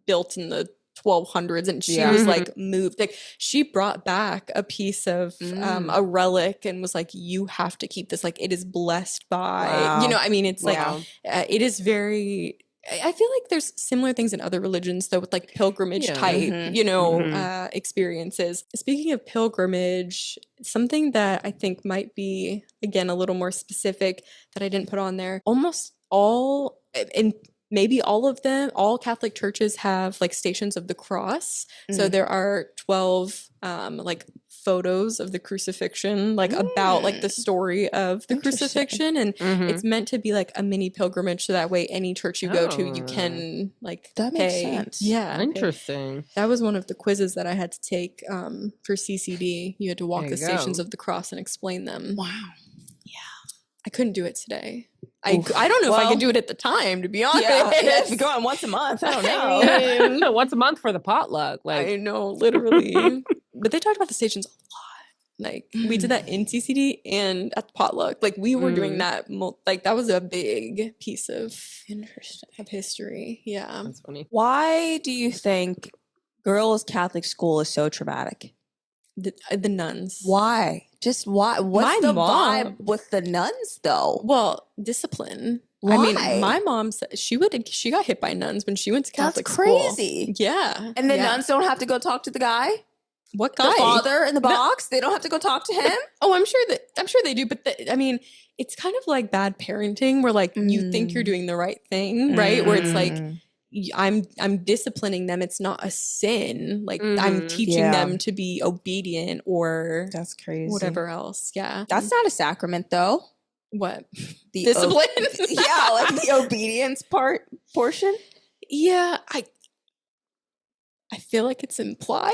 built in the 1200s, and she was like moved. Like she brought back a piece of a relic and was like, you have to keep this. Like it is blessed by, you know, I mean, it's like, it is very, I feel like there's similar things in other religions though, with like pilgrimage type, you know, experiences. Speaking of pilgrimage, something that I think might be, again, a little more specific that I didn't put on there, almost all, and maybe all of them, all Catholic churches have like Stations of the Cross. So there are 12 like photos of the crucifixion, like about like the story of the crucifixion, and it's meant to be like a mini pilgrimage, so that way any church you go to, you can like that makes sense. Interesting. That was one of the quizzes that I had to take for CCD. You had to walk the Stations of the Cross and explain them. Wow. I couldn't do it today. I don't know if I could do it at the time, to be honest. If you go on once a month, I don't know. Once a month for the potluck. Like I know, literally. But they talked about the stations a lot. Like we did that in CCD and at the potluck. Like we were doing that. Like that was a big piece of history. Yeah, that's funny. Why do you think girls' Catholic school is so traumatic? The nuns. Why? Just why? What's the vibe with the nuns, though? Well, discipline. Why? I mean, my mom said she got hit by nuns when she went to Catholic school. That's crazy. Yeah. And the nuns don't have to go talk to the guy? What guy? The father in the box? They don't have to go talk to him? Oh, I'm sure they do. But I mean, it's kind of like bad parenting where like you think you're doing the right thing, right? Where it's like, I'm disciplining them. It's not a sin. Like I'm teaching them to be obedient or that's crazy. Whatever else. Yeah. That's not a sacrament though. What? The discipline? Like the obedience portion. Yeah, I feel like it's implied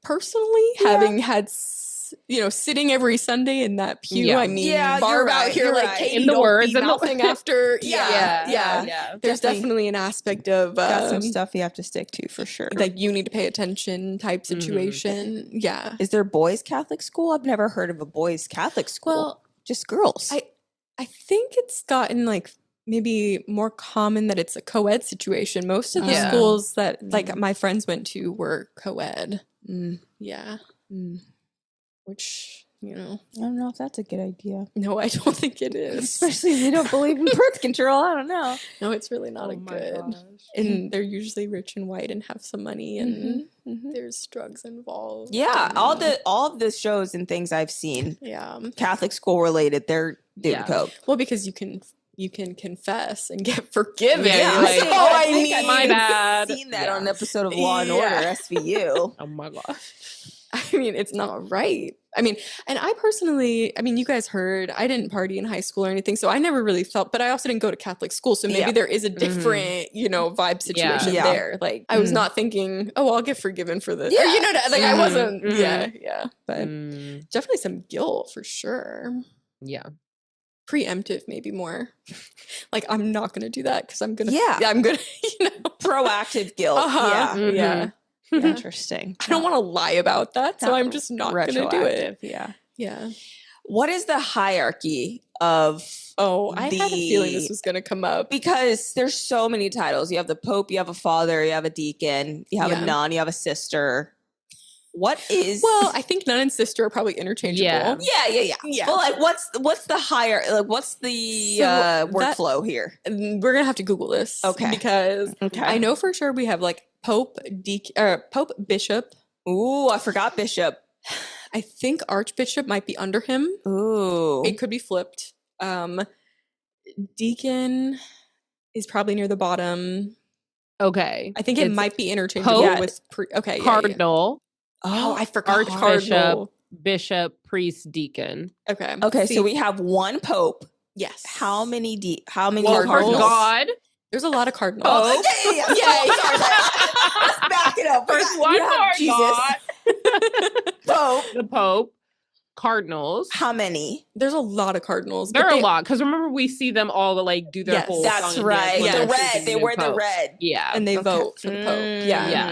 personally, having had sitting every Sunday in that pew. I mean, Barb out here like Katie, in the don't words be and mouthing after. Yeah. There's definitely an aspect of got some stuff you have to stick to for sure. Like you need to pay attention type situation. Yeah. Is there boys' Catholic school? I've never heard of a boys' Catholic school. Well, just girls. I think it's gotten like maybe more common that it's a co-ed situation. Most of the schools that like my friends went to were co-ed. Yeah. Which, you know, I don't know if that's a good idea. No, I don't think it is. Especially if they don't believe in birth control. I don't know. No, it's really not good. Gosh. And they're usually rich and white and have some money, and there's drugs involved. Yeah, all of the shows and things I've seen, Catholic school related, they're doing coke. Well, because you can confess and get forgiven. Yeah, like, I mean, my bad. I've seen that on an episode of Law and Order SVU. Oh my gosh. I mean, it's not right. I mean, and I personally, you guys heard, I didn't party in high school or anything, so I never really felt, but I also didn't go to Catholic school, so maybe there is a different, vibe situation there. Like, I was not thinking, oh, I'll get forgiven for this. Yeah. Or, like, I wasn't, but definitely some guilt for sure. Yeah. preemptive, maybe more. Like, I'm not going to do that because I'm going to, Yeah. I'm going to, Proactive guilt. uh-huh, Yeah. yeah. Interesting. I don't want to lie about that, so Not I'm just not going to do it. Yeah. Yeah. What is the hierarchy of Oh, I had a feeling this was going to come up. because there's so many titles. You have the Pope, you have a father, you have a deacon, you have a nun, you have a sister. What is? Well, I think nun and sister are probably interchangeable. Yeah. But like, what's the higher? Like, what's the workflow here? We're gonna have to Google this, okay? Because I know for sure we have like Pope, Pope, Bishop. Ooh, I forgot Bishop. I think Archbishop might be under him. Ooh, it could be flipped. Deacon is probably near the bottom. Okay, I think it might be interchangeable Pope, with Cardinal. Oh, I forgot Archbishop, Cardinal. Bishop, priest, deacon. Okay. So we have one Pope. Yes. How many? How many well, cardinals? God. There's a lot of cardinals. Oh, yeah. Let's back it up. First one more Jesus. Pope. The Pope. Cardinals. How many? There's a lot of cardinals. There are a lot because remember we see them all like do their whole. That's right. The red. They wear the red. Yeah, and they vote for the Pope. Yeah.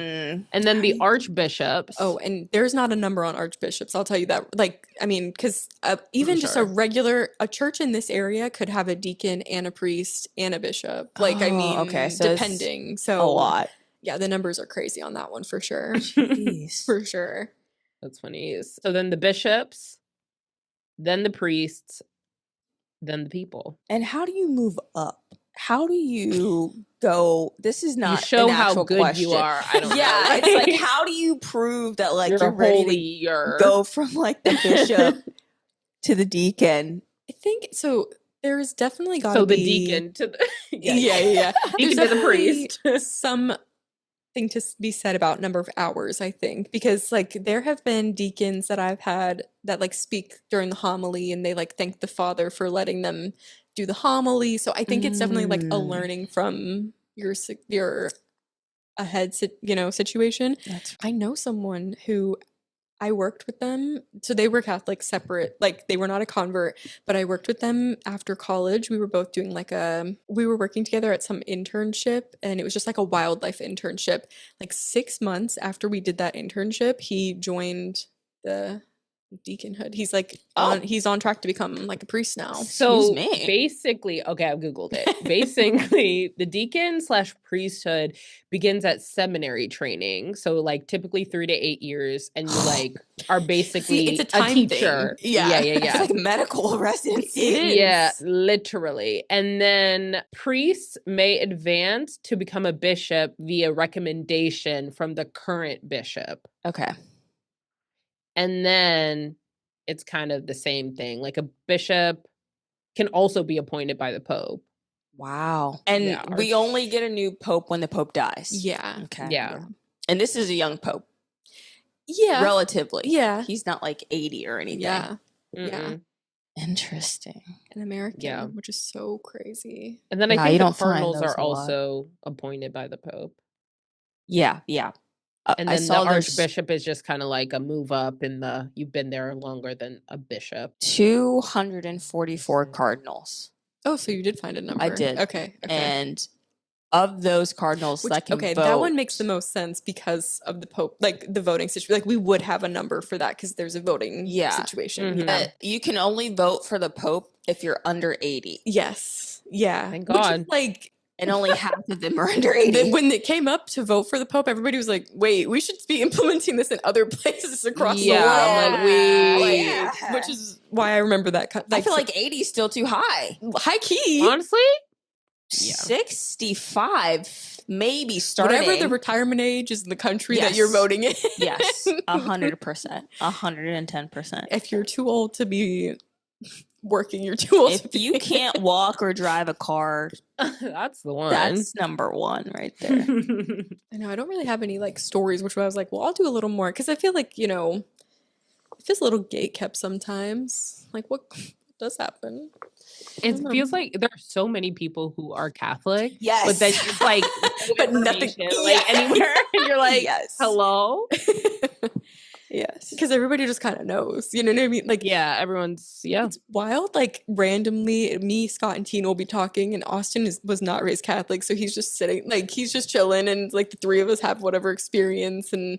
And then the archbishops. Oh, and there's not a number on archbishops. I'll tell you that. Like, I mean, because even just a church in this area could have a deacon and a priest and a bishop. Like, I mean, so depending. So a lot. Yeah, the numbers are crazy on that one for sure. Jeez. For sure. That's funny. So then the bishops, then the priests, then the people. And how do you move up? How do you go? This is not you show an how good question. you are. I don't know. It's like how do you prove that like you're ready to go from like the bishop to the deacon? I think so. There's definitely got to be the deacon to the yeah. Deacon to the priest. Something to be said about number of hours, I think, because like there have been deacons that I've had that like speak during the homily and they like thank the Father for letting them do the homily. So I think it's definitely like a learning from your ahead situation. I know someone who I worked with them. So they were Catholic separate, like they were not a convert, but I worked with them after college. We were both doing we were working together at some internship and it was just like a wildlife internship. Like 6 months after we did that internship, he joined the deaconhood. He's like he's on track to become like a priest now. So basically, okay, I've Googled it. Basically, the deacon/priesthood begins at seminary training. So like typically 3 to 8 years, and you like are basically it's a time teacher. Thing. Yeah. It's like medical residency. It is. Yeah, literally. And then priests may advance to become a bishop via recommendation from the current bishop. Okay. And then it's kind of the same thing. Like a bishop can also be appointed by the Pope. Wow. And we only get a new Pope when the Pope dies. Yeah. Okay. Yeah. And this is a young Pope. Yeah. Relatively. Yeah. He's not like 80 or anything. Yeah. Mm-mm. Yeah. Interesting. An American, which is so crazy. And then I think the cardinals are also appointed by the Pope. Yeah. Yeah. And then the archbishop is just kind of like a move up in you've been there longer than a bishop. 244 cardinals. Oh, so you did find a number. I did. Okay. And of those cardinals that can vote. That one makes the most sense because of the Pope, like the voting situation. Like we would have a number for that because there's a voting situation. Mm-hmm. You can only vote for the Pope if you're under 80. Yes. Yeah. Thank God. Which is like... And only half of them are under 80. When it came up to vote for the Pope, everybody was like, wait, we should be implementing this in other places across the world. I'm like, which is why I remember that. Like, I feel like 80 is still too high. High key. Honestly? 65, maybe starting. Whatever the retirement age is in the country that you're voting in. Yes, 100%. 110%. If you're too old to be... working, you're too old. If you can't walk or drive a car, that's the one. That's number one right there. I know I don't really have any like stories, which I was like, well, I'll do a little more because I feel like it feels a little gatekept sometimes. Like what does happen? It feels like there are so many people who are Catholic. Yes, but then it's like, but nothing like anywhere, and you're like, yes. hello. Yes. Because everybody just kind of knows, you know what I mean? Like, Yeah, everyone's it's wild. Like, randomly, me, Scott, and Tina will be talking, and Austin was not raised Catholic, so he's just sitting, like, he's just chilling, and like the three of us have whatever experience, and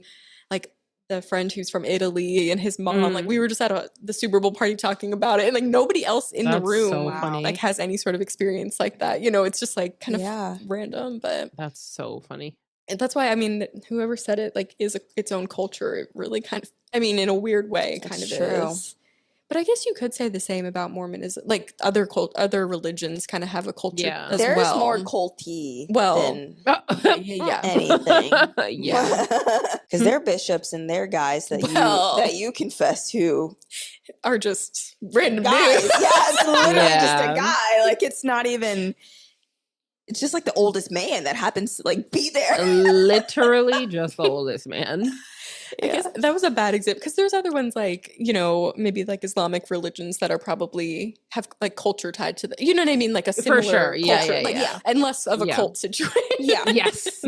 like the friend who's from Italy and his mom, like we were just at the Super Bowl party talking about it, and like nobody else in the That's room so funny. like has any sort of experience like that. You know, it's just like kind of Yeah. random, but That's so funny. and that's why, I mean, whoever said it like is its own culture. It really kind of, I mean, in a weird way, kind of true. is. But I guess you could say the same about Mormonism. Like other religions kind of have a culture Yeah. as There's well. more culty Well, than yeah. anything. Yeah. Because they're bishops and they're guys that Well. you confess to. Are just random Guys. dudes. Yeah, it's literally just Yeah. a guy. Like, it's not even... It's just like the oldest man that happens to like be there. Literally just the oldest man. I guess that was a bad example because there's other ones like, you know, maybe like Islamic religions that are probably have like culture tied to the, you know what I mean? Like a similar sure. Yeah, culture, yeah, like, yeah. and less of a Yeah. cult situation. Yeah. Yes.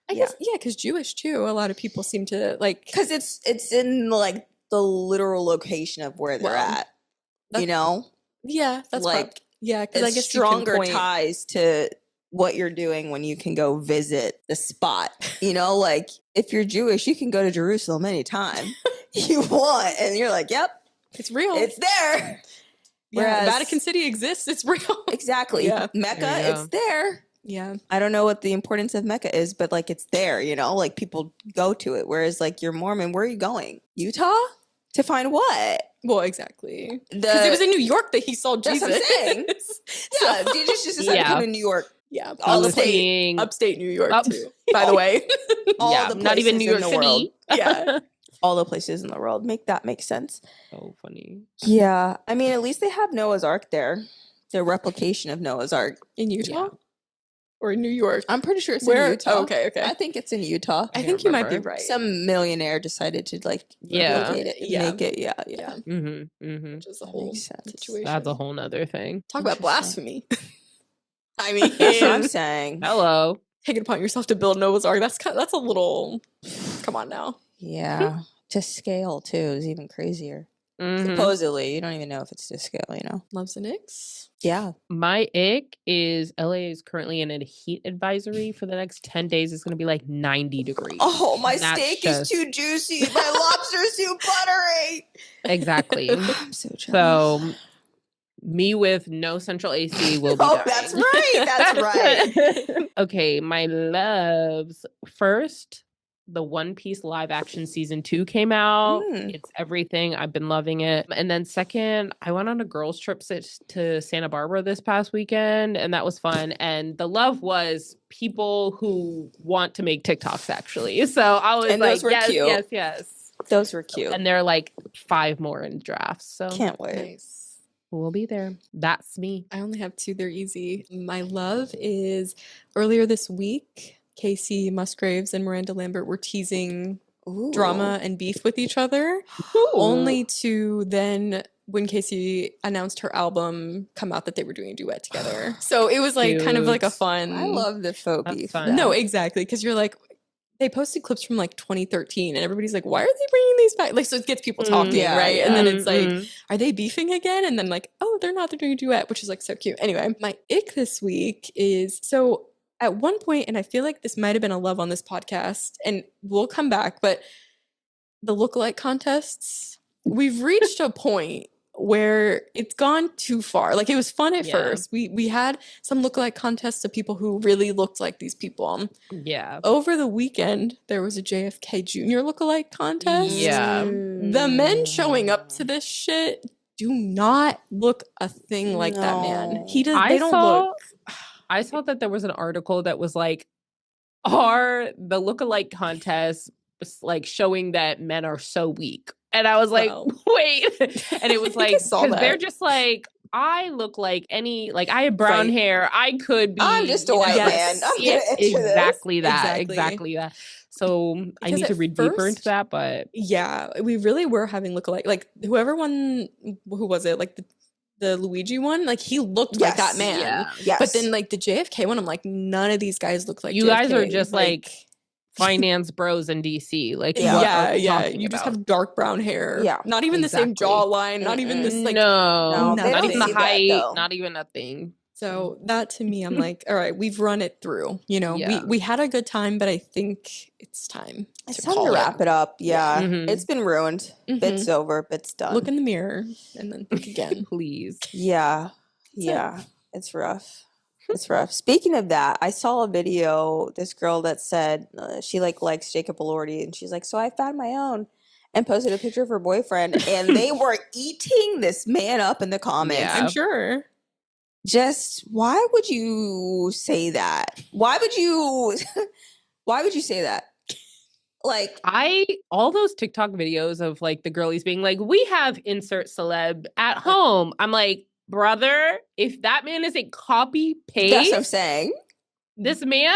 I guess, because Jewish too. A lot of people seem to like, Because it's in like the literal location of where they're Well, at. You know? Yeah, that's like because I guess stronger ties to what you're doing when you can go visit the spot. You know, like if you're Jewish, you can go to Jerusalem anytime you want, and you're like, "Yep, it's real. it's there." Yeah, Whereas Vatican City exists. It's real. exactly, Yeah. Mecca, There you go. it's there. Yeah, I don't know what the importance of Mecca is, but like it's there. You know, like people go to it. Whereas like you're Mormon, where are you going? Utah to find what? well, exactly. Because it was in New York that he saw That's Jesus. what I'm saying. Yeah, Jesus just decided to come to New York. Yeah, All the upstate New York too. By the way, all the not even places New York in the City. world. Yeah, all the places in the world. Make that make sense. So funny. Yeah, I mean, at least they have Noah's Ark there. Their replication of Noah's Ark in Utah Yeah. or in New York. I'm pretty sure it's Where? in Utah. Oh, okay. I think it's in Utah. I I think can't you might be remember. right. Some millionaire decided to like Yeah. replicate it, Yeah. make it. Yeah. Which is a That whole makes sense. situation. That's a whole nother thing. Talk about Interesting. blasphemy. I mean, That's what I'm saying. Hello. take it upon yourself to build Noah's Ark. That's a little. Come on now. Yeah, to scale too is even crazier. Mhm. Supposedly, you don't even know if it's to scale. You know? Loves and Nicks. Yeah. My ick is LA is currently in a heat advisory for the next 10 days. It's going to be like 90 degrees. Oh, my That's steak just- is too juicy. My lobster's too buttery. Exactly. I'm so jealous. So me with no central AC will be Oh, dying. that's right. That's right. Okay, my loves. First, the One Piece live action season 2 came out. It's everything. I've been loving it. And then second, I went on a girls trip to Santa Barbara this past weekend, and that was fun. And the love was people who want to make TikToks, actually. So I was And like, those were yes, cute. yes. Those were cute. And there are like 5 more in drafts. So Can't wait. Nice. we'll be there. That's me. I only have 2. They're easy. My love is earlier this week. Casey Musgraves and Miranda Lambert were teasing drama and beef with each other, only to then, when Casey announced her album, come out that they were doing a duet together. So it was like kind of like a Cute. fun. I love the faux That's beef. fun. No, exactly, because you're like, they posted clips from like 2013, and everybody's like, why are they bringing these back? Like, so it gets people talking, Yeah, right? yeah. And then it's like, Mhm. are they beefing again? And then like, oh, they're not. They're doing a duet, which is like so cute. Anyway, my ick this week is so. At one point, and I feel like this might have been a love on this podcast, and we'll come back, but the lookalike contests, we've reached a point where it's gone too far. Like, it was fun at Yeah. first. We had some lookalike contests of people who really looked like these people. Yeah. Over the weekend, there was a JFK Jr. lookalike contest. Yeah. The men showing up to this shit do not look a thing like that man. No. They I don't saw look. I saw that there was an article that was like, are the lookalike contests like showing that men are so weak? And I was like, Wow. wait. And it was I think I like, saw because they're that. just like, I look like I have brown Right. hair. I could be. I'm just a you white know, Yes. man. I'm yeah, gonna enter this. exactly that. Exactly. Exactly that. So I Because need to at read deeper into first- that, but Yeah, we really were having lookalike. Like, whoever won, who was it? Like the Luigi one? Like, he looked like that Yes. man. yeah. Yes. But then, like, the JFK one, I'm like, none of these guys look like You JFK. guys are just like finance bros in DC. Like, Yeah. what Yeah, are we yeah. talking You just about? have dark brown hair. Yeah. Not even the same Exactly. jawline. Not even this like. no, they not don't even the see that, height, though. not even a thing. So that to me, I'm like, all right, we've run it through. You know, Yeah. we had a good time, but I think it's time It's to time call to wrap it up. Yeah. Mhm. It's been ruined. Mhm. Bits over, bits done. Look in the mirror and then think again. Please. Yeah. Yeah. It's rough. It's rough. Speaking of that, I saw a video, this girl that said she likes Jacob Elordi, and she's like, so I found my own, and posted a picture of her boyfriend, and they were eating this man up in the comments. Yeah. I'm sure. Just why would you say that? Why would you say that? Like, all those TikTok videos of like the girlies being like, we have insert celeb at home. I'm like, brother, if that man is a copy paste, that's what I'm saying. this man,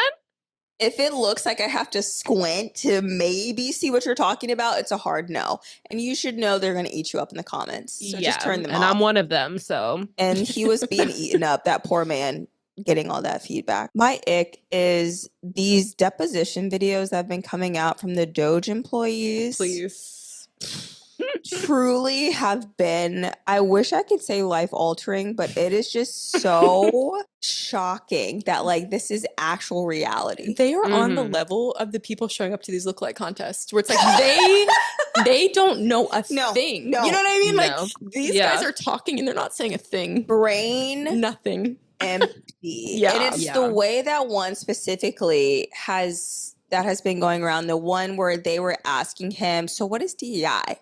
If it looks like I have to squint to maybe see what you're talking about, it's a hard no. And you should know they're going to eat you up in the comments. So just turn them and off. I'm one of them. So, And he was being eaten up, that poor man, getting all that feedback. My ick is these deposition videos that have been coming out from the Doge employees. Please. Truly have been, I wish I could say life altering, but it is just so shocking that like this is actual reality. They are on the Mhm. level of the people showing up to these lookalike contests where it's like they don't know a thing. no. You know what I mean? No. Like these Yeah. guys are talking and they're not saying a thing. Brain Nothing. empty. Yeah. And it's the way that one specifically has been going around, the one where they were asking him, so what is DEI?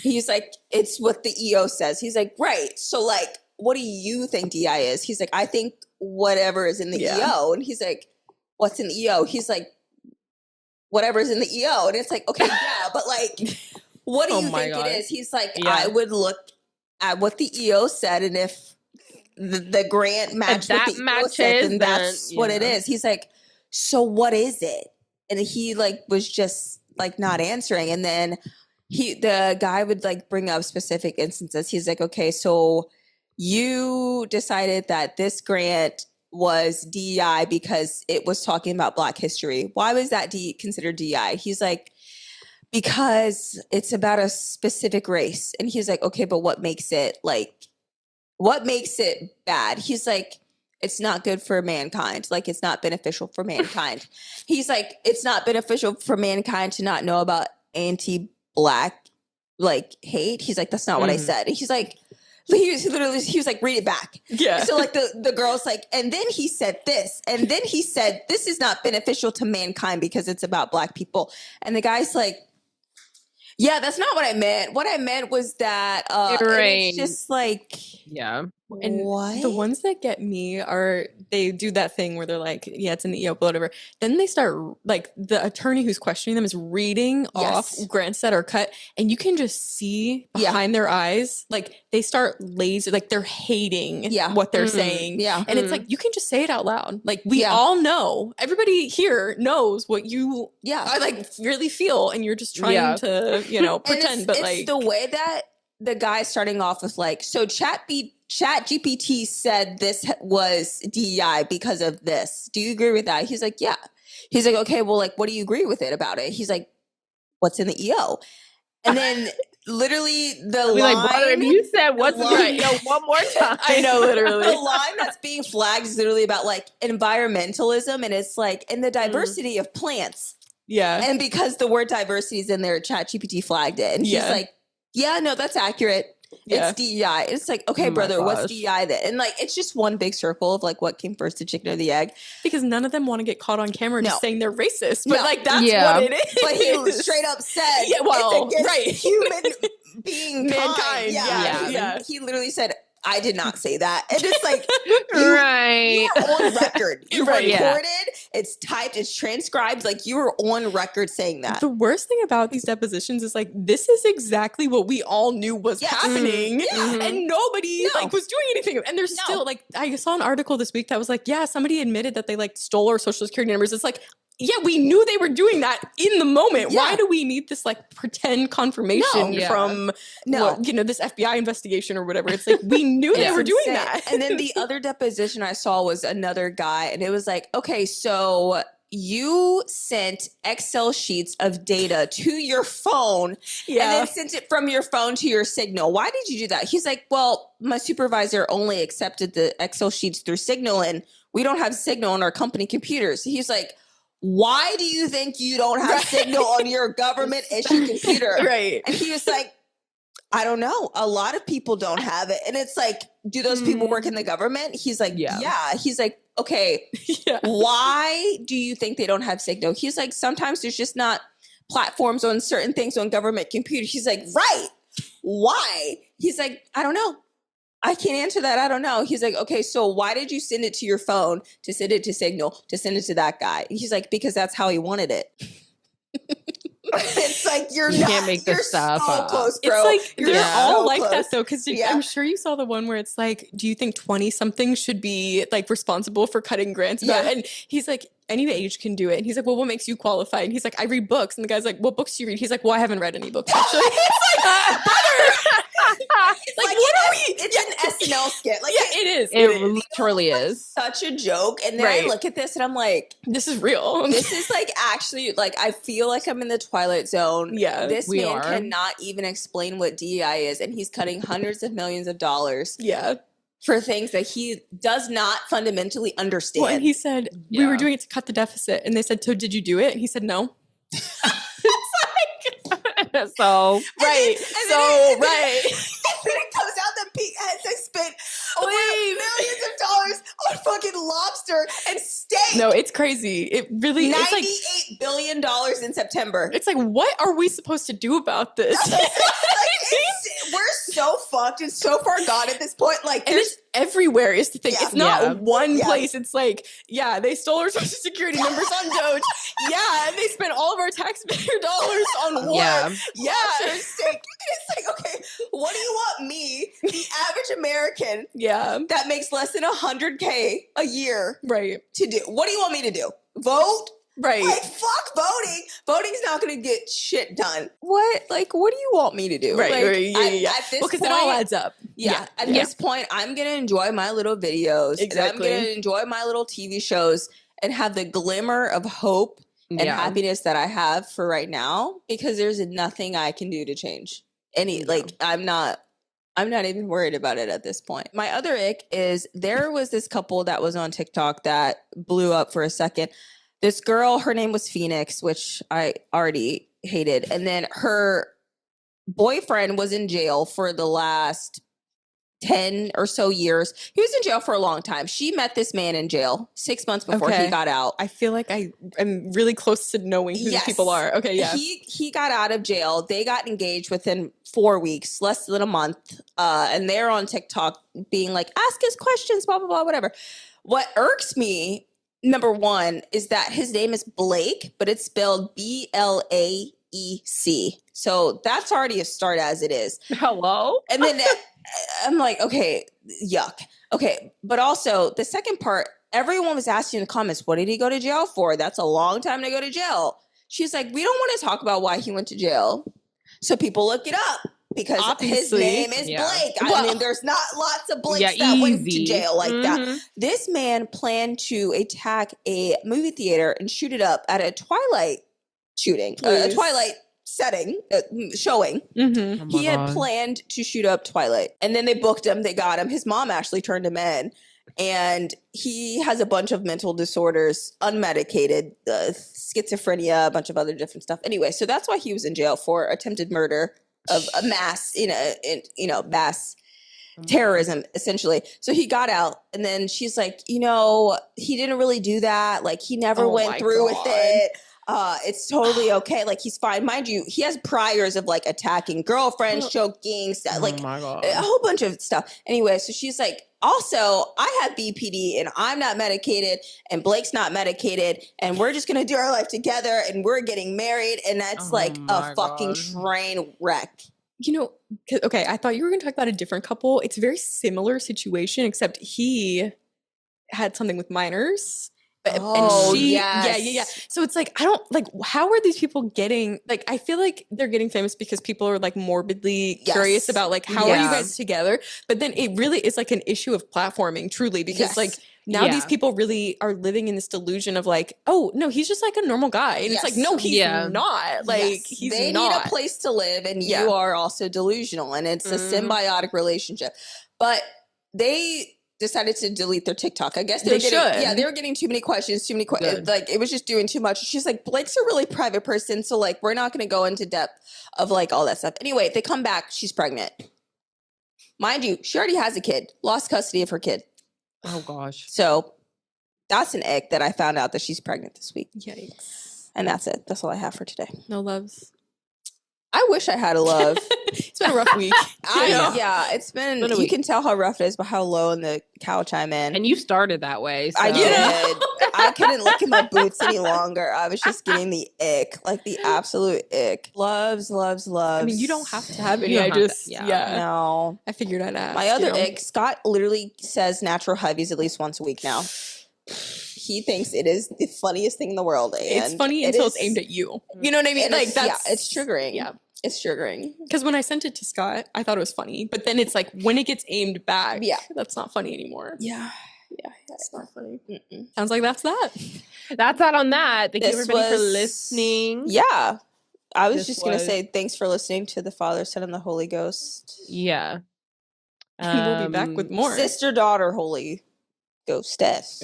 He's like, it's what the EO says. He's like, right. So like, what do you think DEI is? He's like, I think whatever is in the EO. And he's like, what's in the EO? He's like, whatever's in the EO. And it's like, okay, yeah, but like, what do you think it is? He's like, I would look at what the EO said, and if the grant matched what the EO said, then that's what it is. He's like, so what is it? And he like was just like not answering. And then the guy would like bring up specific instances. He's like, okay, so you decided that this grant was DEI because it was talking about Black history. Why was that considered DEI? He's like, because it's about a specific race. And he's like, okay, but what makes it bad? He's like, it's not good for mankind. Like, it's not beneficial for mankind. He's like, it's not beneficial for mankind to not know about anti-Black like hate. He's like, that's not what I said. He's like, he was like, read it back. Yeah. So like the girl's like, and then he said this, and then he said this is not beneficial to mankind because it's about Black people. And the guy's like, yeah, that's not what I meant. What I meant was that and it's just like, and what? The ones that get me are they do that thing where they're like, yeah, it's in the EO, whatever. Then they start like the attorney who's questioning them is reading off grants that are cut, and you can just see behind their eyes, like they start lazy, like they're hating what they're saying. Yeah. And it's like, you can just say it out loud. Like we all know, everybody here knows what you like really feel, and you're just trying to, you know, pretend. But it's the way that the guy starting off with like, so Chat GPT said this was DEI because of this. Do you agree with that? He's like, yeah. He's like, okay, well, like, what do you agree with it about it? He's like, what's in the EO? And then literally the line, like, brother, if you said what's in the EO one more time. I know, literally. The line that's being flagged is literally about like environmentalism, and it's like in the diversity of plants. Yeah. And because the word diversity is in there, ChatGPT flagged it. And he's like, yeah, no, that's accurate. It's DEI. It's like, okay, brother, what's DEI then? And like, it's just one big circle of like what came first, the chicken or the egg. Because none of them want to get caught on camera just saying they're racist. But like, that's what it is. But he straight up said, it's human being mankind. Yeah. He literally said, I did not say that. And it's like, you are on record. You recorded, it's typed, it's transcribed. Like, you were on record saying that. The worst thing about these depositions is like, this is exactly what we all knew was happening. And nobody like was doing anything. And there's still like, I saw an article this week that was like, yeah, somebody admitted that they like stole our social security numbers. It's like, yeah, we knew they were doing that in the moment. Yeah. Why do we need this like pretend confirmation from what, you know, this FBI investigation or whatever? It's like, we knew they were doing that. And then the other deposition I saw was another guy, and it was like, okay, so you sent Excel sheets of data to your phone and then sent it from your phone to your Signal. Why did you do that? He's like, well, my supervisor only accepted the Excel sheets through Signal, and we don't have Signal on our company computers. He's like, why do you think you don't have Signal on your government issued computer? Right. And he was like, I don't know. A lot of people don't have it. And it's like, do those people work in the government? He's like, yeah. He's like, okay, why do you think they don't have Signal? He's like, sometimes there's just not platforms on certain things on government computers. He's like, right. Why? He's like, I don't know. I can't answer that. I don't know. He's like, okay, so why did you send it to your phone, to send it to Signal, to send it to that guy? He's like, because that's how he wanted it. It's like you can't make this stuff so up. close, bro. It's like they're all like close. that though, because I'm sure you saw the one where it's like, do you think 20-somethings should be like responsible for cutting grants? And he's like, any age can do it. And he's like, well, what makes you qualified? And he's like, I read books. And the guy's like, what books do you read? He's like, well, I haven't read any books actually. It's like, brother. Like what are we? It's an SNL skit. Like it is. It literally is such a joke. And then I look at this and I'm like, this is real. This is like actually like I feel like I'm in the Twilight Zone. Yeah, this man cannot even explain what DEI is, and he's cutting hundreds of millions of dollars. Yeah. For things that he does not fundamentally understand. Well, and he said, we were doing it to cut the deficit. And they said, so did you do it? And he said, no. So, right. And then it comes out that Pete has spent over millions of dollars on fucking lobster and steak. No, it's crazy. It really is like $98 billion in September. It's like, what are we supposed to do about this? We're so fucked and so far gone at this point. Like, and it's everywhere is the thing. Yeah. It's not one place. It's like, they stole our social security numbers on Doge. And they spent all of our taxpayer dollars on war. It's like, okay, what do you want me, the average American, that makes less than $100K a year, to do? What do you want me to do? Vote? Right. Like, fuck voting. Voting's not going to get shit done. What do you want me to do? Right. Like, At this point, because it all adds up. At this point, I'm going to enjoy my little videos. Exactly. And I'm going to enjoy my little TV shows and have the glimmer of hope and happiness that I have for right now, because there's nothing I can do to change I'm not even worried about it at this point. My other ick is there was this couple that was on TikTok that blew up for a second. This girl, her name was Phoenix, which I already hated. And then her boyfriend was in jail for the last 10 or so years. He was in jail for a long time. She met this man in jail 6 months before he got out. I feel like I'm really close to knowing who these people are. Okay, yeah. He got out of jail. They got engaged within 4 weeks, less than a month. And they're on TikTok being like, ask us questions, blah, blah, blah, whatever. What irks me, number one, is that his name is Blake, but it's spelled BLAEC. So that's already a start as it is. Hello? And then I'm like, okay, yuck. Okay. But also the second part, everyone was asking in the comments, what did he go to jail for? That's a long time to go to jail. She's like, we don't want to talk about why he went to jail. So people look it up. Because his name is Blake. I mean, there's not lots of Blakes that went to jail like that. This man planned to attack a movie theater and shoot it up at a Twilight shooting, a Twilight setting, showing. Mm-hmm. He had planned to shoot up Twilight. And then they booked him. They got him. His mom actually turned him in. And he has a bunch of mental disorders, unmedicated, schizophrenia, a bunch of other different stuff. Anyway, so that's why he was in jail for attempted murder of a mass, mass terrorism, essentially. So he got out, and then she's like, he didn't really do that. Like, he never went through with it. It's totally okay. Like, he's fine. Mind you, he has priors of like attacking girlfriends, choking, like a whole bunch of stuff. Anyway, so she's like, also, I have BPD and I'm not medicated and Blake's not medicated and we're just going to do our life together and we're getting married. And that's a fucking train wreck. Okay, I thought you were going to talk about a different couple. It's a very similar situation, except he had something with minors And she, yes. yeah. So it's like, I don't like, how are these people getting, like, I feel like they're getting famous because people are like morbidly curious about like, how are you guys together? But then it really is like an issue of platforming, truly, because like now these people really are living in this delusion of like, oh no, he's just like a normal guy. And it's like, no, he's not. Like he's they not. need a place to live, and you are also delusional, and it's a symbiotic relationship. But they decided to delete their TikTok. I guess they were getting too many questions, like it was just doing too much. She's like, Blake's a really private person, so like we're not going to go into depth of like all that stuff. Anyway, they come back, she's pregnant. Mind you, she already has a kid, lost custody of her kid. Oh gosh. So that's an ick that I found out that she's pregnant this week. Yikes. And that's it. That's all I have for today. No loves. I wish I had a love. It's been a rough week. It's been you week. Can tell how rough it is by how low in the couch I'm in. And you started that way. So. I did. I couldn't look at my boots any longer. I was just getting the ick, like the absolute ick. Loves. I mean, you don't have to have any. I just, no. I figured I'd ask. My other ick, Scott literally says natural heavies at least once a week now. He thinks it is the funniest thing in the world. And it's funny until it's aimed at you. You know what I mean? Like that's it's triggering. Yeah. It's triggering. Because when I sent it to Scott, I thought it was funny. But then it's like when it gets aimed back, that's not funny anymore. Yeah. It's not funny. Sounds like that's that. That's that on that. Thank you everybody for listening. Yeah. I was just going to say thanks for listening to the Father, Son, and the Holy Ghost. Yeah. And we'll be back with more. Sister, daughter, Holy Ghostess.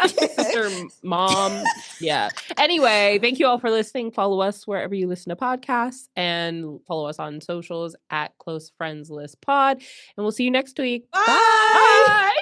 Sister, mom. Yeah. Anyway, thank you all for listening. Follow us wherever you listen to podcasts and follow us on socials at Close Friends List Pod. And we'll see you next week. Bye. Bye.